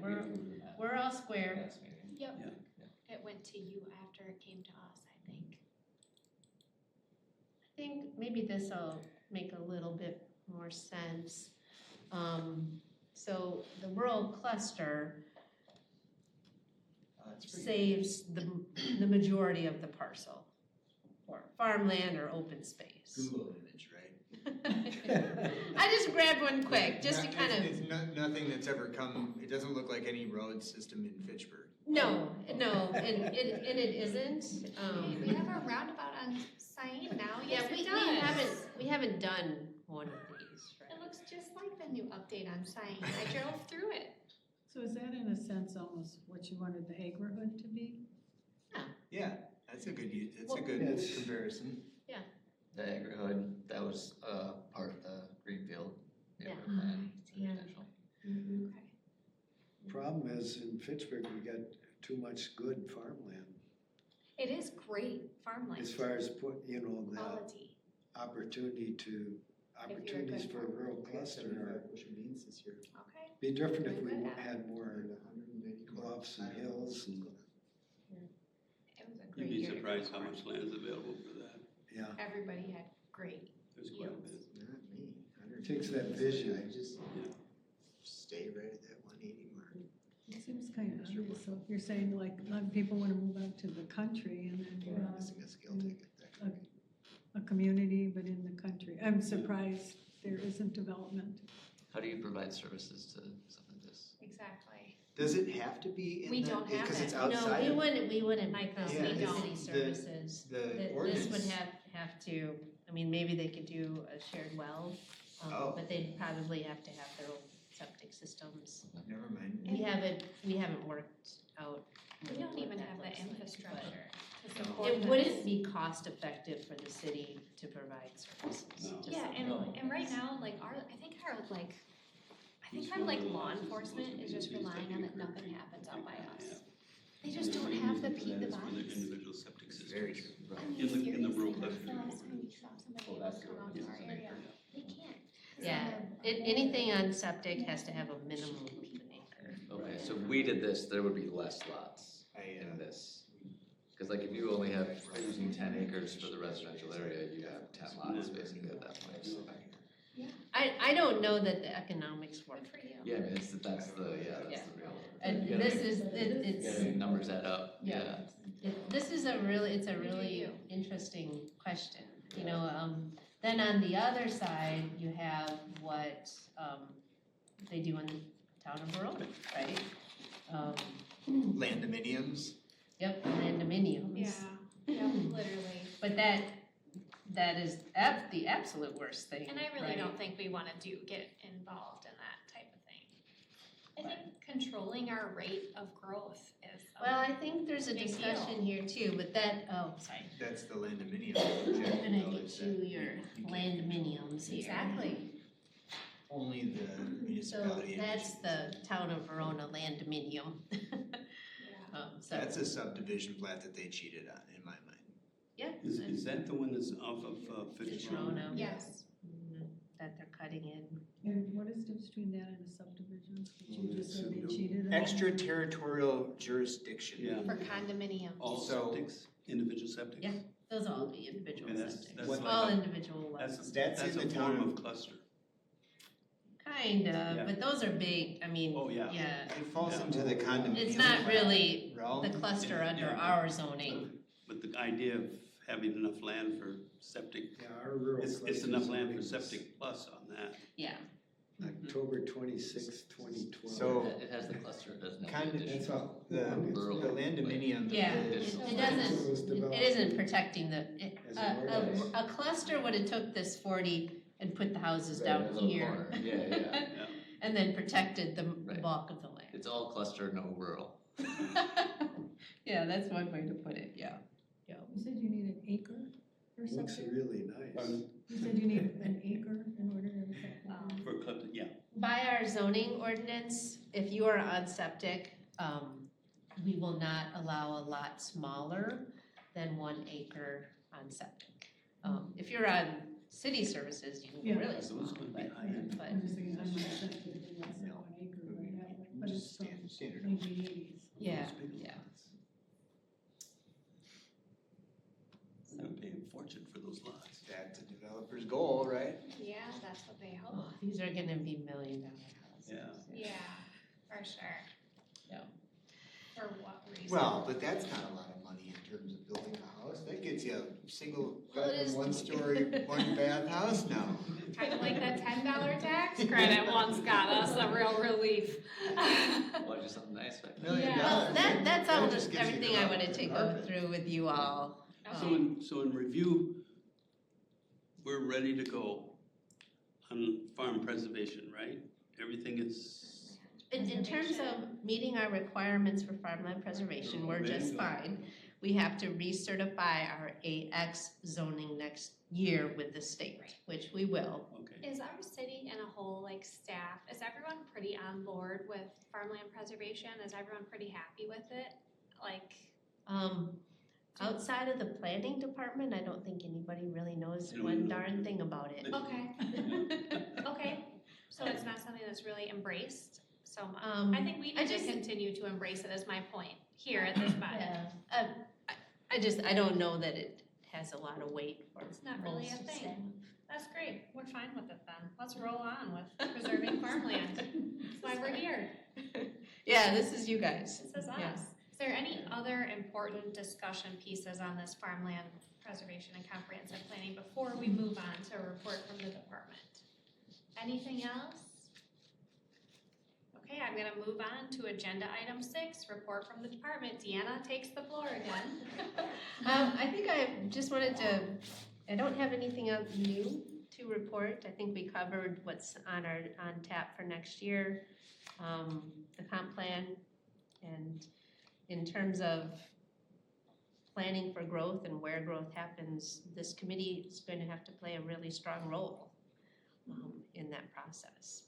we're all square. Last meeting. Yep. Yeah. It went to you after it came to us, I think. I think maybe this'll make a little bit more sense. So the rural cluster It's pretty- saves the majority of the parcel, or farmland or open space. Google image, right? I just grabbed one quick, just to kind of. It's nothing that's ever come, it doesn't look like any road system in Fitchburg. No, and it isn't. We have a roundabout on site now, yes Yeah, it does. we haven't done one of these, right? It looks just like the new update on site. I drove through it. So is that in a sense almost what you wanted the neighborhood to be? Yeah, that's a good, Well, comparison. The agri-hood, that was part of the Greenfield neighborhood Yeah. plan. Yeah. potential. Mhm. Problem is, in Fitchburg, we got too much good farmland. It is great farmland. As far as the Quality. opportunities for a rural cluster are, bushel beans this year. Okay. be different if we Very good. had more bluffs and hills and, It was a great You'd be year to surprised grow how corn. much land is available for that. yeah. Everybody had great There's quite a yields. bit. Not me. Takes that vision. I just Yeah. stay right at that 180 mark. It seems kind of obvious, so if you're saying like, a lot of people want to move out to the country and then We're missing a skill ticket there. a community, but in the country. I'm surprised there isn't development. How do you provide services to something like this? Exactly. Does it have to be in We the, don't have because it's it. outside? No, we wouldn't make No, this we like don't. city services. The This ordinance. would have to, I mean, maybe they could do a shared well, Oh. but they'd probably have to have their own septic systems. Never mind. We haven't worked out. We don't what even that have the looks like, infrastructure to but support It this. wouldn't be cost effective for the city to provide services. No. to Yeah, someone. and right now, like I think our law enforcement is just relying on that nothing happens out by us. They just don't have the That's for their bodies. individual septic Very systems. true. I mean, In the seriously, rural like, cluster. the last time we saw somebody else come out to our area, they can't. Yeah, anything on septic has to have a minimum of an acre. Okay, so if we did this, there would be less lots in this. Cause like if you only have, using 10 acres for the residential area, you have 10 lots basically at that point. So, I don't know that the economics work. Good for you. yeah, I mean, that's the real. And You gotta this make- is, you gotta it's, make numbers add up, yeah. this is it's a really interesting question, you know, then on the other side, you have what, they do in the town of Verona, right? Landominiums. Yep, condominiums. Yeah, literally. But that is the absolute worst thing, And I really right? don't think we wanna get involved in that type of thing. I think controlling our rate of growth is. Well, I think there's a Big deal. discussion here too, but sorry. That's the landominium I'm project. gonna though, get is you that your you can't- landominiums here. Exactly. Only the So municipality. that's the town of Verona landominium. So, That's a subdivision plat that they cheated on, in my mind. yeah. Is that the one that's off of Fitchburg? Verona. Yes. Mhm, that they're cutting in. And what is the difference between that and a subdivision? That you just said they cheated on? Extraterritorial jurisdiction. Yeah. For condominiums. All So- septics, individual septics? Yeah. Those all be individual And that's septic. like All a- individual That's, wells. That's that's in a the form town of cluster. Kinda, Yeah. but those are big, I mean, Oh, yeah. yeah. It falls Yeah. into the condominium. It's not really realm. the cluster Yeah, under yeah. our zoning. But the idea of having enough land for septic, Yeah, our rural it's cluster enough land zoning for was septic plus on that. Yeah. October 26, 2012. So- It has the cluster, it doesn't have Kind the of, addition. That's all. The Rural. landominium. Yeah, is- it doesn't, It was developed it isn't protecting as an ordinance. a cluster would have took this 40 and put the houses Right, in down a little here. corner. Yeah, yeah. Yeah. And then protected the Right. bulk of the land. It's all cluster, no rural. Yeah, that's one way to put it, yeah. You said you need an acre or Looks something? really nice. You said you need an acre in order to have a septic? For cluster, yeah. By our zoning ordinance, if you are on septic, we will not allow a lot smaller than 1 acre on septic. If you're on city services, you can Yeah. go really Those small, would be but, high end. but, I'm just thinking, I'm not septic, and that's not 1 acre right now, but it's from Standard. 1980s. yeah, yeah. We're gonna pay a fortune for those lots. That's a developer's goal, right? Yeah, that's what they hope. Oh, these are gonna be $1 million houses. Yeah. Yeah, for sure. Yeah. For what reason? Well, but that's not a lot of money in terms of building a house. That gets you a single Well, it is- bedroom, 1-story, 1-bath house now. Kind of like that $10 tax credit once got us a real relief. Well, just something nice back No, there. it Well, does. that's That all, just gives you everything I wanted to go carpet. through with you all. So in review, we're ready to go on farm preservation, right? Everything is, In terms of meeting our requirements for farmland preservation, we're just fine. We have to recertify our AX zoning next year with the state, which we will. okay. Is our city in a whole, like staff, is everyone pretty on board with farmland preservation? Is everyone pretty happy with it? Like, Outside of the planning department, I don't think anybody really knows They don't one know. darn thing about it. okay, okay, so it's not something that's really embraced so much. Um, I think we I need to just- continue to embrace it, is my point, here at this body. Yeah, I don't know that it has a lot of weight for It's not really a most thing. staff. That's great, we're fine with it then. Let's roll on with preserving farmland. That's why we're here. Yeah, this is you guys. This is us. Yeah. Is there any other important discussion pieces on this farmland preservation and comprehensive planning before we move on to a report from the department? Anything else? Okay, I'm gonna move on to agenda item 6, report from the department. Deanna takes the floor again. I think I just wanted to, I don't have anything else new to report. I think we covered what's on tap for next year, the comp plan. And in terms of planning for growth and where growth happens, this committee is going to have to play a really strong role in that process.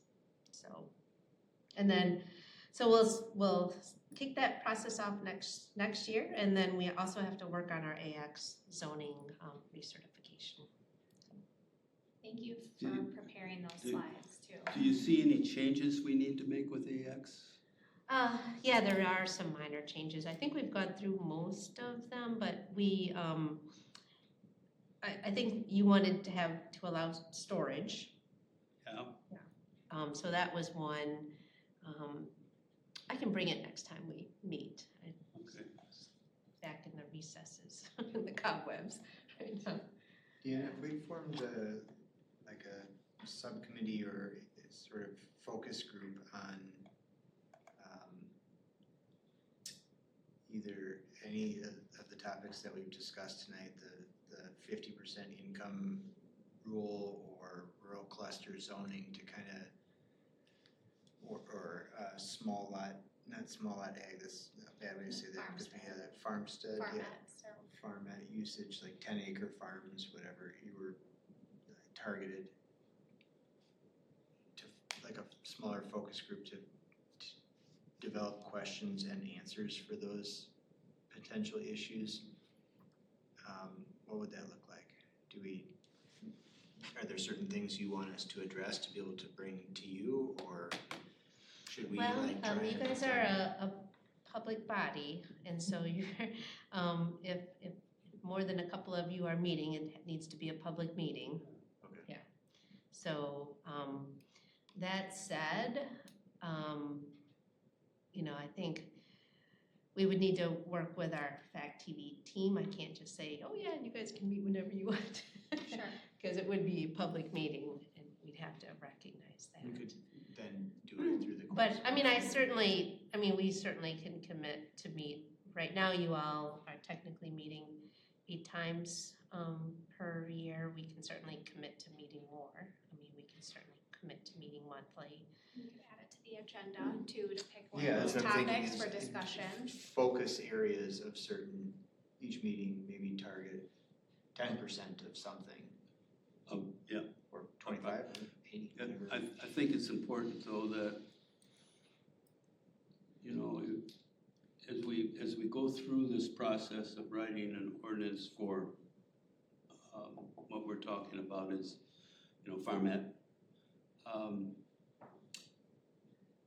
So we'll kick that process off next year, and then we also have to work on our AX zoning recertification. Thank you for preparing those slides too. Do you see any changes we need to make with AX? Yeah, there are some minor changes. I think we've gone through most of them, but I think you wanted to allow storage. Yeah. So that was one. I can bring it next time we meet. Okay. Back in the recesses, in the cobwebs right now. Yeah, if we formed a subcommittee or a sort of focus group on either any of the topics that we've discussed tonight, the 50% income rule or rural cluster zoning to kind of, or small lot, not small lot ag, that's a bad way to say that, because we had a farmstead, farmstead usage, like 10-acre farms, whatever, you were targeted to, like a smaller focus group to develop questions and answers for those potential issues. What would that look like? Are there certain things you want us to address to be able to bring to you, or should we Well, try and you guys are a public body, and so you're, if more than a couple of you are meeting, it needs to be a public meeting. Okay. Yeah. So, that said, I think we would need to work with our FACTv team. I can't just say, oh yeah, you guys can meet whenever you want. Sure. Because it would be a public meeting, and we'd have to recognize that. We could then do it through the course. But, we certainly can commit to meet. Right now, you all are technically meeting 8 times per year. We can certainly commit to meeting more. We can certainly commit to meeting monthly. You could add it to the agenda too, to pick one Yeah, of those that's what I'm thinking topics is for discussion. focus areas of certain, each meeting, maybe target 10% of something. Yeah. Or 25, or 80, Yeah, whatever. I think it's important though that, as we go through this process of writing an ordinance for what we're talking about is, farmette.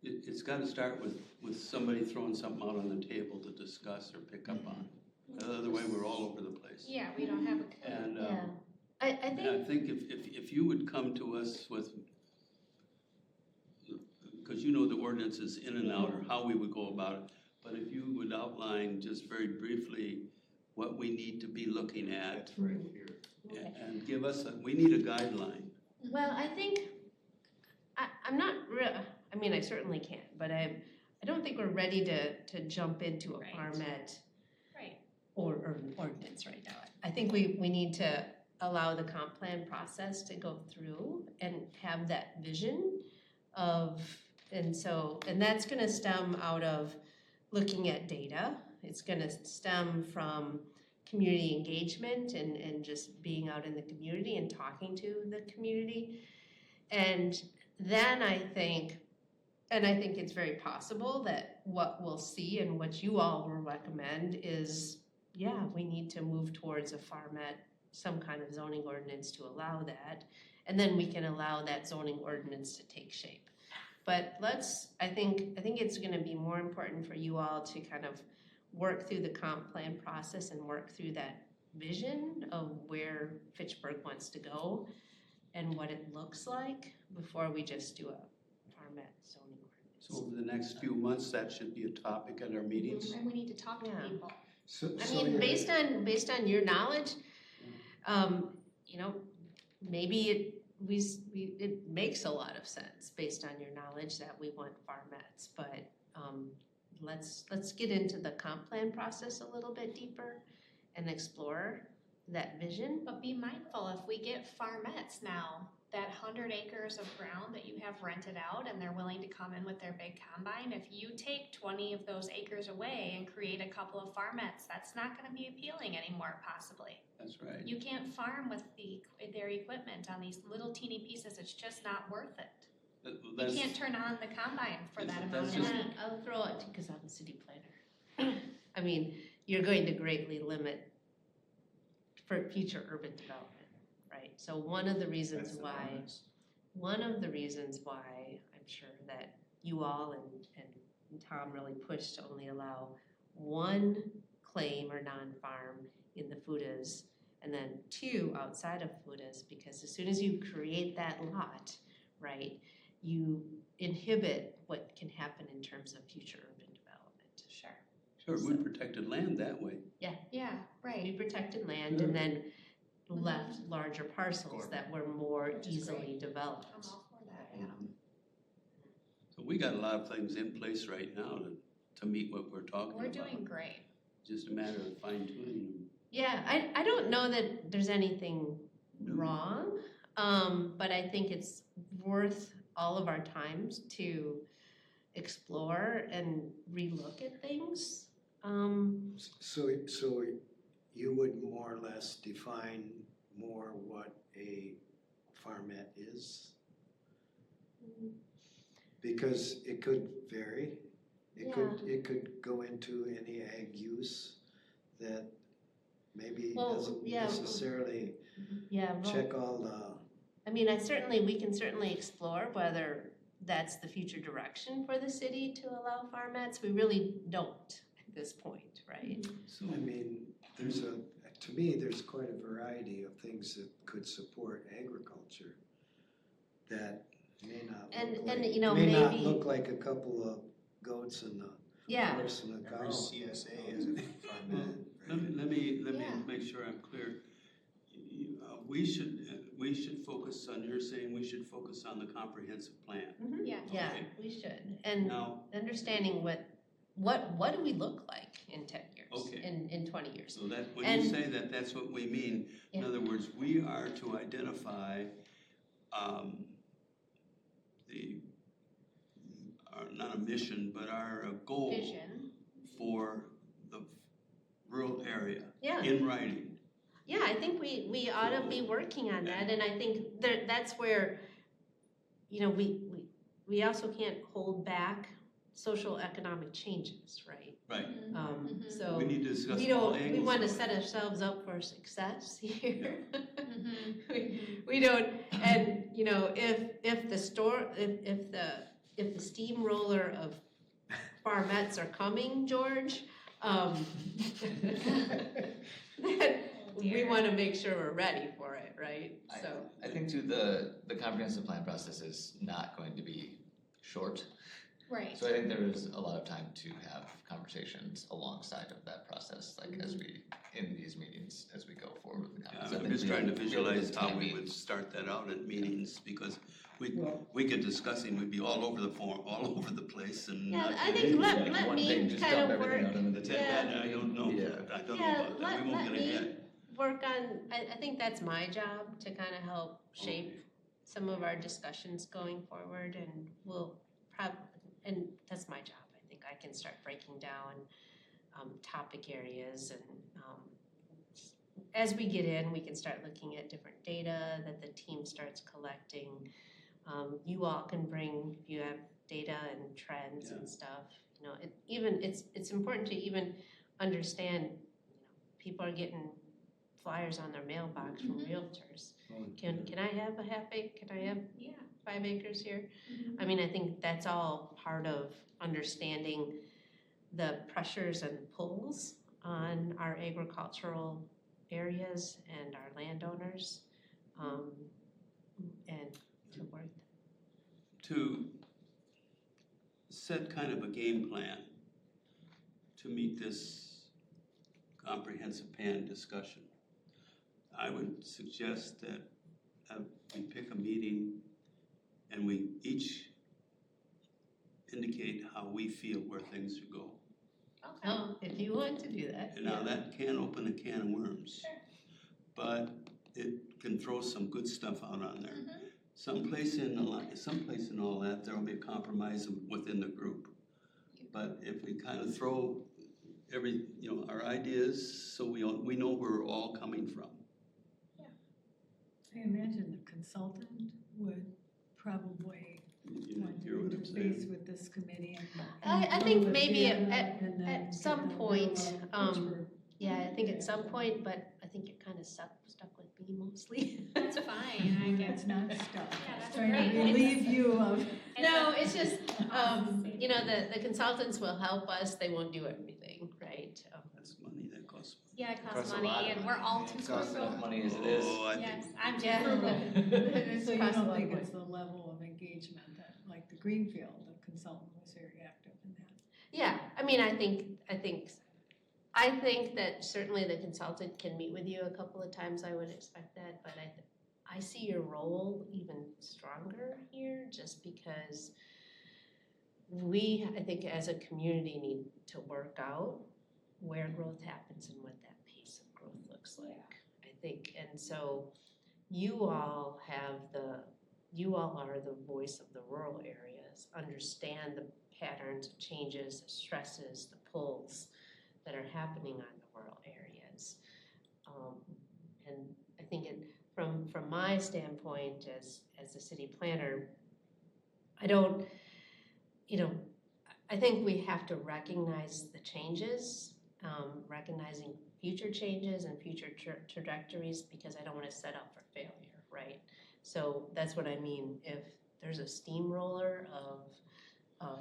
It's gotta start with somebody throwing something out on the table to discuss or pick up on. Other way, we're all over the place. Yeah, we don't have a. And, Yeah. I and I think if you would come to us with, because the ordinances in and out or how we would go about it, but if you would outline just very briefly what we need to be looking at. That's right here. Okay. And give us, we need a guideline. Well, I think, I'm not I mean, I certainly can, but I don't think we're ready to jump into a Right. farmette Right. or an ordinance right now. I think we need to allow the comp plan process to go through and have that vision of, and that's gonna stem out of looking at data. It's gonna stem from community engagement and just being out in the community and talking to the community. And then I think it's very possible that what we'll see and what you all will recommend is, yeah, we need to move towards a farmette, some kind of zoning ordinance to allow that. And then we can allow that zoning ordinance to take shape. But I think it's gonna be more important for you all to kind of work through the comp plan process and work through that vision of where Fitchburg wants to go and what it looks like before we just do a farmette zoning ordinance. So over the next few months, that should be a topic at our meetings. And we need to talk to Yeah. people. I mean, based on your knowledge, you know, maybe it makes a lot of sense based on your knowledge that we want farmettes, but let's get into the comp plan process a little bit deeper and explore that vision. But be mindful, if we get farmettes now, that 100 acres of ground that you have rented out and they're willing to come in with their big combine, if you take 20 of those acres away and create a couple of farmettes, that's not gonna be appealing anymore, possibly. That's right. You can't farm with their equipment on these little teeny pieces, it's just not worth it. That's- You can't turn on the combine for that amount That's of just- money. I'll throw it because I'm a city planner. I mean, you're going to greatly limit for future urban development, right? So one of the reasons why I'm sure that you all and Tom really pushed to only allow one claim or non-farm in the FUDAs and then 2 outside of FUDAs, because as soon as you create that lot, right, you inhibit what can happen in terms of future urban development. Sure. Sure, we protected land that way. Yeah, We right. protected land and then left larger parcels that were more Which is easily I'm developed. all for that, Adam. So we got a lot of things in place right now to meet what we're talking about. We're doing great. Just a matter of fine tuning them. Yeah, I don't know that there's anything wrong, but I think it's worth all of our times to explore and relook at things. So you would more or less define more what a farmette is? Because it could vary. It could go into any ag use that maybe doesn't necessarily check all the. I mean, we can certainly explore whether that's the future direction for the city to allow farmettes. We really don't at this point, right? So, I mean, to me, there's quite a variety of things that could support agriculture that may not look like a couple of goats and a horse and a cow. Every CSA is a farmette. let me Yeah. make sure I'm clear. We should focus on, you're saying we should focus on the comprehensive plan. Yeah. Yeah, Okay. we should. And Now, understanding what do we look like in 10 years, Okay. in 20 years. so that, when And- you say that, that's what we mean. In Yeah. other words, we are to identify not a mission, but our goal Vision. for the rural area Yeah. in writing. Yeah, I think we ought to be working on that, and I think that's where, you know, we also can't hold back social economic changes, right? Right. So We need to discuss we all don't, angles. we want to of it. set ourselves up for success here. Mm-hmm. We don't, and you know, if the steamroller of farmettes are coming, George, then we want to make sure we're ready for it, right? So. I think too, the comprehensive plan process is not going to be short. Right. So I think there is a lot of time to have conversations alongside of that process, like as we, in these meetings, as we go forward with the comments. I'm just trying to visualize how we would start that out at meetings, because we get discussing, we'd be all over the form, all over the place and Yeah, not. I think let One me thing, just kind dump of everything work. out into the table. Yeah. I don't know, Yeah. I don't know Yeah, about that, we won't let get me ahead. work on, I think that's my job, to kind of help shape some of our discussions going forward, and and that's my job. I think I can start breaking down topic areas, and as we get in, we can start looking at different data that the team starts collecting. You all can bring, if you have data and trends and stuff, you know, it's important to even understand, you know, people are getting flyers on their mailbox from realtors. Can I have a half acre? Can I have 5 acres here? I mean, I think that's all part of understanding the pressures and pulls on our agricultural areas and our landowners, and to work. To set kind of a game plan to meet this comprehensive plan discussion, I would suggest that we pick a meeting and we each indicate how we feel where things should go. Okay. Oh, if you want to do that. And now that can open a can of worms, but it can throw some good stuff out on there. Someplace in all that, there will be a compromise within the group. But if we kind of throw our ideas, so we know where we're all coming from. I imagine the consultant would probably want to hear what I'm interface saying? with this committee. I think maybe at some get the point, real, Fitchburg. yeah, I think at some point, but I think you're kind of stuck with me mostly. That's fine, I guess. It's not stuff. Yeah, that's Trying to great. relieve you of. No, it's just, you know, the consultants will help us, they won't do everything, right? That's money, that costs money. Yeah, it Costs costs a lot money, of and we're all money. too It costs frugal. enough money as it is. Oh, I Yes, think, I'm too Yeah. frugal. So you costs a don't lot think of it's the level of engagement that, like the Greenfield, the consultant was very active in that. Yeah, I mean, I think that certainly the consultant can meet with you a couple of times, I would expect that, but I see your role even stronger here, just because I think as a community need to work out where growth happens and what that pace of growth looks like, I think. And so you all are the voice of the rural areas, understand the patterns, changes, the stresses, the pulls that are happening on the rural areas. And I think from my standpoint as a city planner, I think we have to recognize the changes, recognizing future changes and future trajectories, because I don't want to set up for failure, right? So that's what I mean. If there's a steamroller of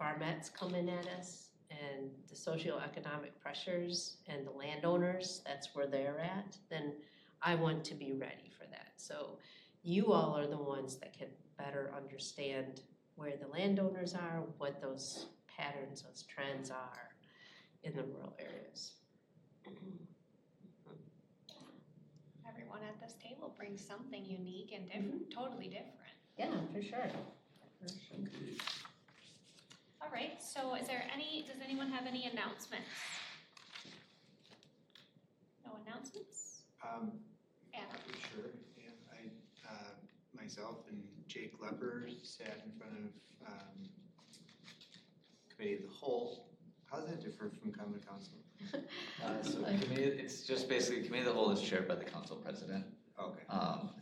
farmettes coming at us, and the socioeconomic pressures and the landowners, that's where they're at, then I want to be ready for that. So you all are the ones that can better understand where the landowners are, what those patterns, those trends are in the rural areas. Everyone at this table brings something unique and different, totally different. Yeah, for sure. okay. All right, so does anyone have any announcements? No announcements? Adam? Sure, yeah, myself and Jake Lepper sat in front of, Committee of the Whole. How does that differ from Common Council? So it's just basically, Committee of the Whole is chaired by the council president. Okay.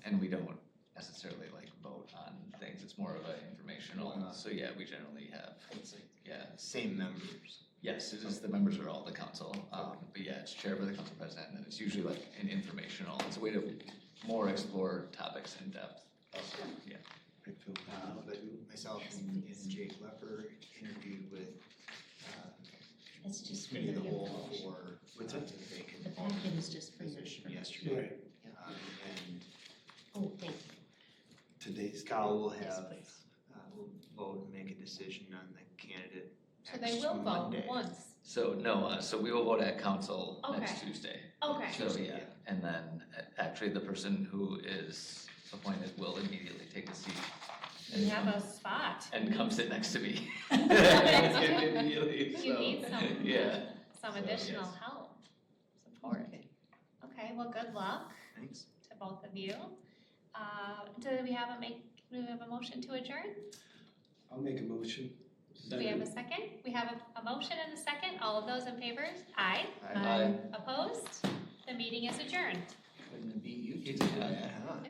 And we don't necessarily vote on things, it's more of an informational, so yeah, we generally have, Same members. yes, it is, the members are all the council, but yeah, it's chaired by the council president, and it's usually an informational, it's a way to more explore topics in depth. Yeah. But myself and Jake Lepper interviewed with, That's just for Committee of the the Whole information. for the vacant The packet is just for your position information. yesterday. Yeah. And Oh, thank you. today's Kyle will Yes, have, please. will vote and make a decision on the candidate So next they will vote Monday. once. So no, so we will vote at council next Okay. Tuesday. Okay. So yeah, and then actually the person who is appointed will immediately take a seat. You have a spot. And come sit next to me. You So, need some, yeah. some So, additional yes. help, support. Okay, well, good luck Thanks. to both of you. Do we have a motion to adjourn? I'll make a motion. Do we have a second? We have a motion and a second. All of those in favor? Aye. Aye. Opposed? The meeting is adjourned. Couldn't beat you to that, huh?